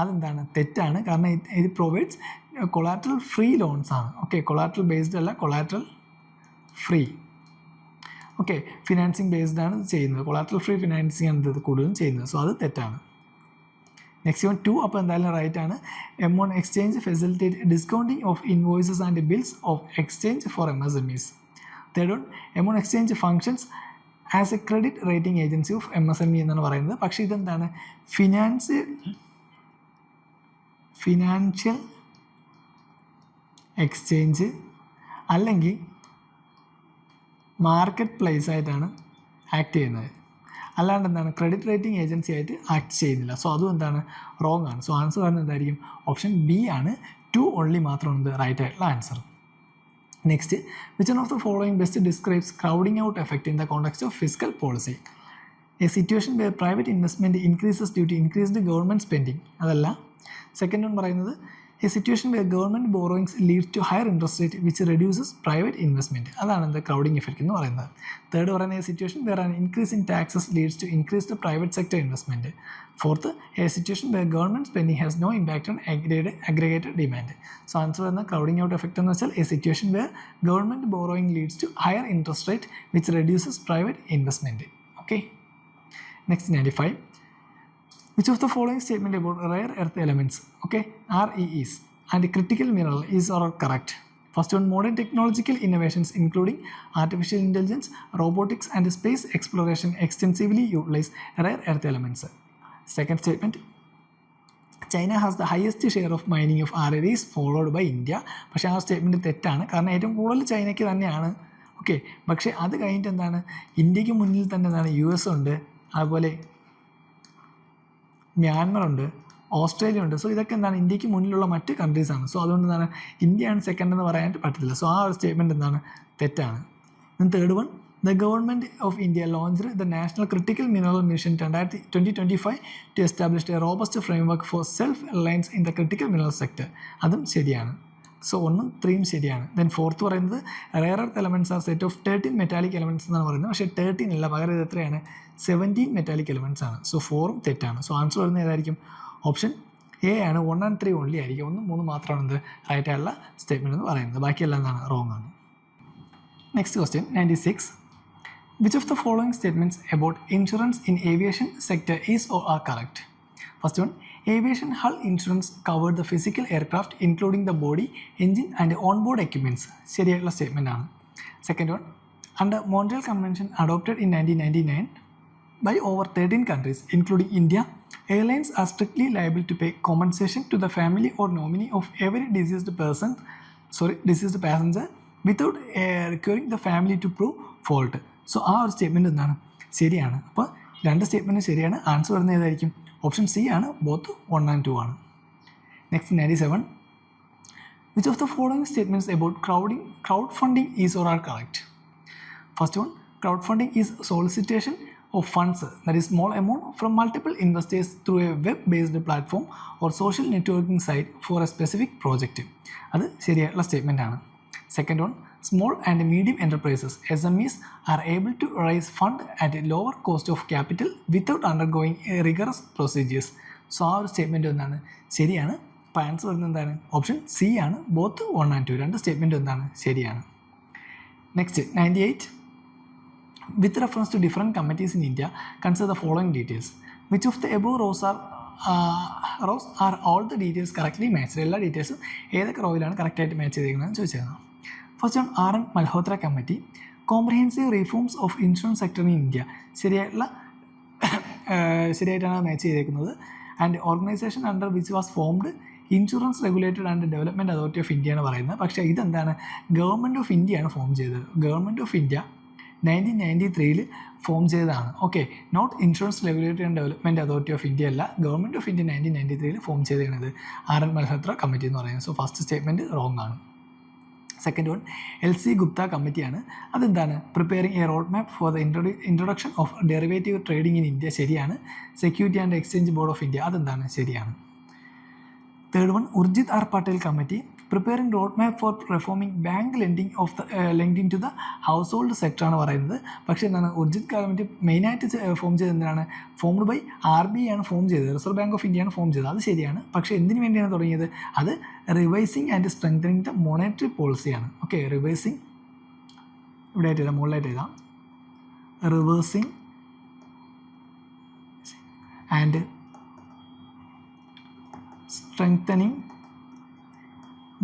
അതെന്താണ്? തെറ്റാണ്. കാരണം ഇത് provides collateral free loans ആണ്. Okay, collateral based അല്ല, collateral free. Okay, financing based ആണ് ചെയ്യുന്നത്. Collateral free financing ആണ് ഇത് കൂടുതലും ചെയ്യുന്നത്. സോ അത് തെറ്റാണ്. Next one 2. അപ്പോൾ എന്തായാലും റൈറ്റ് ആണ്. M1 exchange facilitate discounting of invoices and bills of exchange four MSMEs. Third one, M1 exchange functions as A credit rating agency of MSME എന്നാണ് പറയുന്നത്. പക്ഷേ ഇതെന്താണ്? ഫിനാൻഷ്യൽ എക്സ്ചേഞ്ച് അല്ലെങ്കിൽ മാർക്കറ്റ് പ്ലേസ് ആയിട്ടാണ് act ചെയ്യുന്നത്. അല്ലാണ്ട് എന്താണ് ക്രെഡിറ്റ് റേറ്റിംഗ് ഏജൻസി ആയിട്ട് ആക്ട് ചെയ്യുന്നില്ല. സോ അതും എന്താണ് റോങ് ആണ്. സോ ആൻസർ വരുന്നത് എന്തായിരിക്കും? ഓപ്ഷൻ ബി ആണ്. 2 ഓൺലി മാത്രമാണ് റൈറ്റ് ആയിട്ടുള്ള answer. Next, which one of the following best describes crowding out effect in the context of fiscal policy? A situation where private investment increases due to increased government spending. അതല്ല. Second one പറയുന്നത് a situation where government borrowings leads to higher interest rate which reduces private investment. അതാണ് എന്താ crowding effect എന്ന് പറയുന്നത്. Third പറയുന്ന a situation where an increase in taxes leads to increased private sector investment. Fourth, a situation where government spending has no impact on aggregated demand. So answer വരുന്ന crowding out effect എന്ന് വെച്ചാൽ a situation where government borrowing leads to higher interest rate which reduces private investment. Okay. Next 95. Which of the following statement about rare earth elements, okay, REEs and critical mineral is or correct? First one, modern technological innovations including artificial intelligence, robotics and space exploration extensively utilize rare earth elements. Second statement, China has the highest share of mining of REEs followed by India. പക്ഷേ ആ statement തെറ്റാണ്. കാരണം ഏറ്റവും കൂടുതൽ ചൈനയ്ക്ക് തന്നെയാണ്. Okay, പക്ഷേ അത് കഴിഞ്ഞിട്ട് എന്താണ് ഇന്ത്യക്ക് മുന്നിൽ തന്നെ എന്താണ് US ഉണ്ട്, അതുപോലെ മ്യാൻമർ ഉണ്ട്, ഓസ്ട്രേലിയ ഉണ്ട്. സോ ഇതൊക്കെ എന്താണ് ഇന്ത്യക്ക് മുന്നിലുള്ള മറ്റ് കൺട്രീസാണ്. സോ അതുകൊണ്ട് എന്താണ് ഇന്ത്യയാണ് സെക്കൻഡ് എന്ന് പറയാനായിട്ട് പറ്റത്തില്ല. സോ ആ ഒരു സ്റ്റേറ്റ്മെൻറ്റ് എന്താണ് തെറ്റാണ്. Third one, the government of India launched the National Critical Mineral Mission 2025 to establish a robust framework for self-reliance in the critical mineral sector. അതും ശരിയാണ്. സോ 1 3 ശരിയാണ്. ദെൻ ഫോർത്ത് പറയുന്നത് rare earth elements are set of 13 metallic elements എന്നാണ് പറയുന്നത്. പക്ഷേ 13 അല്ല, പകരം ഇത് എത്രയാണ്? 17 മെറ്റാലിക് എലമെൻറ്റ്സ് ആണ്. സോ 4ഉം തെറ്റാണ്. സോ ആൻസർ വരുന്നത് ഏതായിരിക്കും? ഓപ്ഷൻ എ ആണ്. 1 and 3 ഓൺലി ആയിരിക്കും. 1 3 മാത്രമാണ് എന്ത് റൈറ്റ് ആയിട്ടുള്ള സ്റ്റേറ്റ്മെൻറ്റ് എന്ന് പറയുന്നത്. ബാക്കിയെല്ലാം എന്താണ്? റോങ് ആണ്. Next question 96. Which of the following statements about insurance in aviation sector is or are correct? First one, aviation hull insurance covered the physical aircraft including the body, engine and onboard equipments. ശരിയായിട്ടുള്ള statement ആണ്. Second one, under Montreal Convention adopted in 1999 by over 13 countries including India, airlines are strictly liable to pay compensation to the family or nominee of every deceased passenger without requiring the family to prove fault. So ആ ഒരു statement എന്താണ്? ശരിയാണ്. അപ്പോൾ രണ്ട് statement ശരിയാണ്. Answer വരുന്നത് ഏതായിരിക്കും? Option C ആണ്. ബോത്ത് 1 and 2 ആണ്. Next 97. Which of the following statements about crowdfunding is or are correct? First one, crowdfunding is solicitation of funds, that is small amount, from multiple investors through a web-based platform or social networking site for a specific project. അത് ശരിയായിട്ടുള്ള statement ആണ്. Second one, small and medium enterprises SMEs are able to raise fund at a lower cost of capital without undergoing rigorous procedures. So ആ ഒരു statement എന്താണ്? ശരിയാണ്. അപ്പോൾ answer വരുന്നത് എന്താണ്? ഓപ്ഷൻ സി ആണ്. ബോത്ത് 1 and 2 രണ്ട് സ്റ്റേറ്റ്മെൻറ്റ് എന്താണ്? ശരിയാണ്. Next 98. With reference to different committees in India, consider the following details. Which of the above rows are all the details correctly matched? എല്ലാ ഡീറ്റെയിൽസും ഏതൊക്കെ റോയിലാണ് കറക്റ്റായിട്ട് മാച്ച് ചെയ്തിരിക്കുന്നതെന്ന് ചോദിച്ചതാണ്. First on R.N. Malhotra committee, comprehensive reforms of insurance sector in India. ശരിയായിട്ടാണ് match ചെയ്തേക്കുന്നത്. And organisation under which was formed insurance regulated and development authority of India എന്ന് പറയുന്നത്. പക്ഷേ ഇതെന്താണ്? ഗവൺമെൻറ് ഓഫ് ഇന്ത്യയാണ് ഫോം ചെയ്തത്. ഗവൺമെൻറ് ഓഫ് ഇന്ത്യ 1993 ഫോം ചെയ്തതാണ്. Okay, not insurance regulatory and development authority of India അല്ല, ഗവൺമെൻറ് ഓഫ് ഇന്ത്യ 1993 ഫോം ചെയ്തതാണിത് R.N. Malhotra committee എന്ന് പറയുന്നത്. സോ ഫസ്റ്റ് സ്റ്റേറ്റ്മെൻറ്റ് റോങ് ആണ്. സെക്കൻഡ് വൺ LC Gupta കമ്മിറ്റിയാണ്. അതെന്താണ്? Preparing a road map for the introduction of derivative trading in India. ശരിയാണ്. Security and exchange board of India. അതെന്താണ്? ശരിയാണ്. Third one Urjit R. Patel committee, preparing road map for reforming bank lending to the household sector ആണ് പറയുന്നത്. പക്ഷേ എന്താണ്? Urjit committee മെയിനായിട്ട് form ചെയ്തത് എന്തിനാണ്? ഫോംഡ് ബൈ RBI ആണ് ഫോം ചെയ്തത്. റിസർവ് ബാങ്ക് ഓഫ് ഇന്ത്യയാണ് ഫോം ചെയ്തത്. അത് ശരിയാണ്. പക്ഷേ എന്തിനു വേണ്ടിയാണ് തുടങ്ങിയത്? അത് revising and strengthening the monetary പോളിസിയാണ്. ഓക്കെ, റിവൈസിങ് ഇവിടെ ആയിട്ട് എഴുതാം, മുകളിലായിട്ട് എഴുതാം. Reversing and strengthening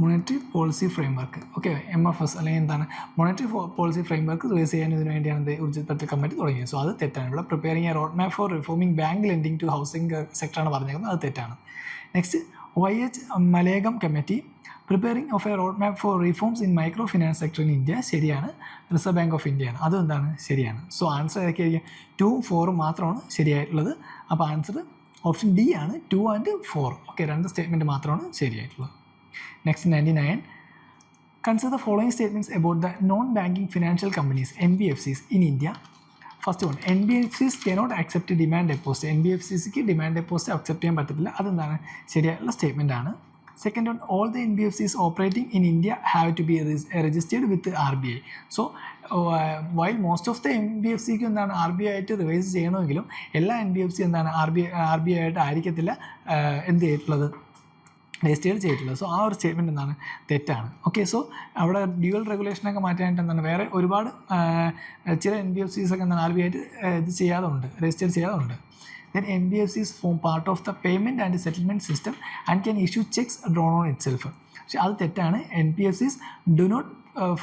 monetary policy framework. Okay, MFS അല്ലെങ്കിൽ എന്താണ്? മോണിറ്ററി പോളിസി ഫ്രെയിംവർക്ക് റിവൈസ് ചെയ്യാൻ ഇതിനു വേണ്ടിയാണ് ഉർജിത് പട്ടേൽ കമ്മിറ്റി തുടങ്ങിയത്. സോ അത് തെറ്റാണ്. ഇവിടെ preparing a road map for reforming bank lending to housing സെക്ടറാണ് പറഞ്ഞിരിക്കുന്നത്. അത് തെറ്റാണ്. Next YH Malagam committee, preparing of a road map for reforms in microfinance sector in India. ശരിയാണ്. റിസർവ് ബാങ്ക് ഓഫ് ഇന്ത്യയാണ്. അതും എന്താണ്? ശരിയാണ്. So answer ഏതൊക്കെയായിരിക്കും? 2ഉം 4ഉം മാത്രമാണ് ശരിയായിട്ടുള്ളത്. അപ്പോൾ ആൻസർ ഓപ്ഷൻ ഡി ആണ്. 2 and 4. ഓക്കെ, രണ്ട് സ്റ്റേറ്റ്മെൻറ്റ് മാത്രമാണ് ശരിയായിട്ടുള്ളത്. Next 99. Consider the following statements about the non-banking financial companies NBFCs in India. First one, NBFCs cannot accept demand deposit. NBFCsക്ക് ഡിമാൻഡ് ഡെപ്പോസിറ്റ് അക്സെപ്റ്റ് ചെയ്യാൻ പറ്റത്തില്ല. അതെന്താണ്? ശരിയായിട്ടുള്ള സ്റ്റേറ്റ്മെൻ്റ് ആണ്. Second one, all the NBFCs operating in India have to be registered with RBI. So while most of the NBFCക്ക് എന്താണ് RBI ആയിട്ട് revise ചെയ്യണമെങ്കിലും എല്ലാ NBFC എന്താണ് RBI ആയിട്ട് ആയിരിക്കത്തില്ല എന്ത് ചെയ്തിട്ടുള്ളത്? രജിസ്റ്റർ ചെയ്തിട്ടുള്ളത്. സോ ആ ഒരു സ്റ്റേറ്റ്മെൻറ്റ് എന്താണ്? തെറ്റാണ്. ഓക്കെ, സോ അവിടെ ഡ്യുവൽ റെഗുലേഷനൊക്കെ മാറ്റാനായിട്ട് എന്താണ് വേറെ ഒരുപാട് ചില NBFCs ഒക്കെ എന്താണ് RBI ആയിട്ട് ഇത് ചെയ്യാതെ ഉണ്ട്, രജിസ്റ്റർ ചെയ്യാതെ ഉണ്ട്. Then NBFCs form part of the payment and settlement system and can issue checks drawn on itself. പക്ഷേ അത് തെറ്റാണ്. NBFCs do not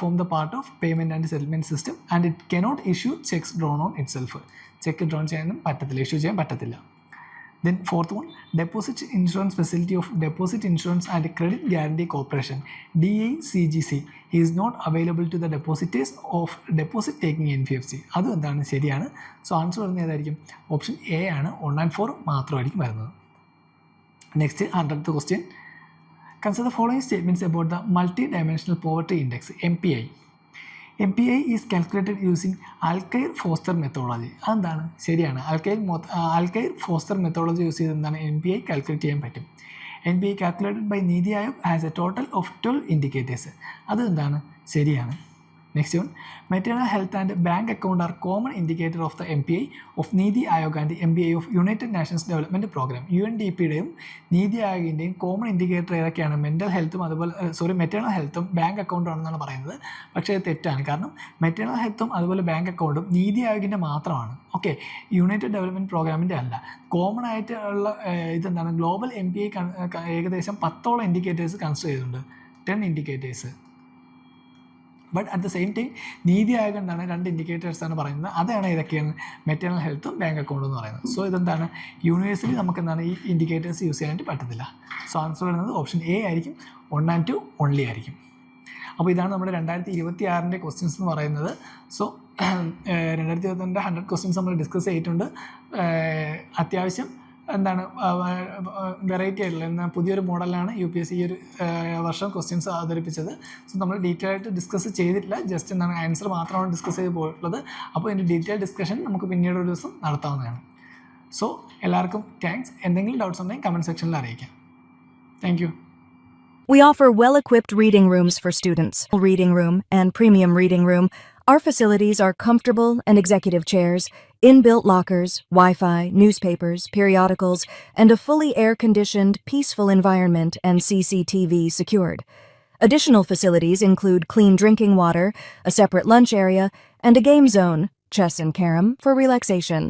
form the part of payment and settlement system and it cannot issue checks drawn on itself. Check drone ചെയ്യാനും പറ്റത്തില്ല, issue ചെയ്യാൻ പറ്റത്തില്ല. Then fourth one, Deposit Insurance Facility of Deposit Insurance and Credit Guarantee Corporation DICGC is not available to the depositors of deposit taking NBFC. അത് എന്താണ്? ശരിയാണ്. So answer വരുന്നത് ഏതായിരിക്കും? Option A ആണ്. 1 and 4 മാത്രമായിരിക്കും വരുന്നത്. Next 100th question. Consider the following statements about the Multi-Dimensional Poverty Index MPI. MPI is calculated using Alkire-Foster methodology. അതെന്താണ്? ശരിയാണ്. Alkire-Foster methodology യൂസ് ചെയ്ത് എന്താണ് MPI കാൽക്കുലേറ്റ് ചെയ്യാൻ പറ്റും. NPA calculated by Niti Aayog has a total of 12 indicators. അത് എന്താണ് ശരിയാണ്. Next one, maternal health and bank account are common indicator of the MPI of NITI Aayog and MPI of united nations development programme. UNDPയുടെയും നീതി ആയോഗിൻ്റെയും common indicator ഏതൊക്കെയാണ്? Mental ഹെൽത്തും അതുപോലെ മെറ്റേണൽ ഹെൽത്തും ബാങ്ക് അക്കൗണ്ടും ആണെന്നാണ് പറയുന്നത്. പക്ഷേ അത് തെറ്റാണ്. കാരണം മെറ്റേണൽ ഹെൽത്തും അതുപോലെ ബാങ്ക് അക്കൗണ്ടും നീതി ആയോഗിൻ്റെ മാത്രമാണ്. ഓക്കെ, യുണൈറ്റഡ് ഡെവലപ്മെൻറ്റ് പ്രോഗ്രാമിൻ്റെ അല്ല. കോമൺ ആയിട്ടുള്ള ഇതെന്താണ്, ഗ്ലോബൽ MPI ഏകദേശം 10ഓളം ഇൻഡിക്കേറ്റേഴ്സ് കൺസിഡർ ചെയ്തിട്ടുണ്ട്, 10 indicators. But at the same time NITI Aayog എന്താണ് 2 ഇൻഡിക്കേറ്റേഴ്സാണ് പറയുന്നത്. അതാണ് ഏതൊക്കെയാണ്? മെറ്റേണൽ ഹെൽത്തും ബാങ്ക് അക്കൗണ്ടും എന്ന് പറയുന്നത്. സോ ഇതെന്താണ്, യൂണിവേഴ്സിറ്റി നമുക്ക് എന്താണ് ഈ ഇൻഡിക്കേറ്റേഴ്സ് യൂസ് ചെയ്യാനായിട്ട് പറ്റത്തില്ല. സോ ആൻസർ വരുന്നത് ഓപ്ഷൻ എ ആയിരിക്കും. 1 and 2 ഓൺലി ആയിരിക്കും. അപ്പോൾ ഇതാണ് നമ്മുടെ 2026 ക്വസ്റ്റ്യൻസ് എന്ന് പറയുന്നത്. സോ 2022 100 ക്വസ്റ്റ്യൻസ് നമ്മൾ ഡിസ്കസ് ചെയ്തിട്ടുണ്ട്. അത്യാവശ്യം എന്താണ് വെറൈറ്റി ആയിട്ടുള്ള പുതിയൊരു മോഡലാണ് UPSC ഈ ഒരു വർഷം ക്വസ്റ്റ്യൻസ് അവതരിപ്പിച്ചത്. സോ നമ്മൾ ഡീറ്റെയിൽ ആയിട്ട് ഡിസ്കസ് ചെയ്തിട്ടില്ല, ജസ്റ്റ് എന്താണ് ആൻസർ മാത്രമാണ് ഡിസ്കസ് ചെയ്ത് പോയിട്ടുള്ളത്. അപ്പോൾ ഇതിൻ്റെ ഡീറ്റെയിൽ ഡിസ്കഷൻ നമുക്ക് പിന്നീട് ഒരു ദിവസം നടത്താവുന്നതാണ്. സോ എല്ലാവർക്കും താങ്ക്സ്. എന്തെങ്കിലും ഡൗട്ട്സ് ഉണ്ടെങ്കിൽ കമൻറ്റ് സെക്ഷനിൽ അറിയിക്കാം. Thank you. We offer well-equipped reading rooms for students. Reading room and premium reading room. Our facilities are comfortable and executive chairs, in-built lockers, Wi-Fi, newspapers, periodicals, and a fully air-conditioned, peaceful environment and CCTV secured. Additional facilities include clean drinking water, a separate lunch area, and a game zone, chess and carom, for relaxation.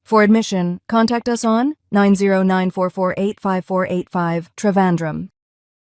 For admission, contact us on 9094485485 Trivandrum.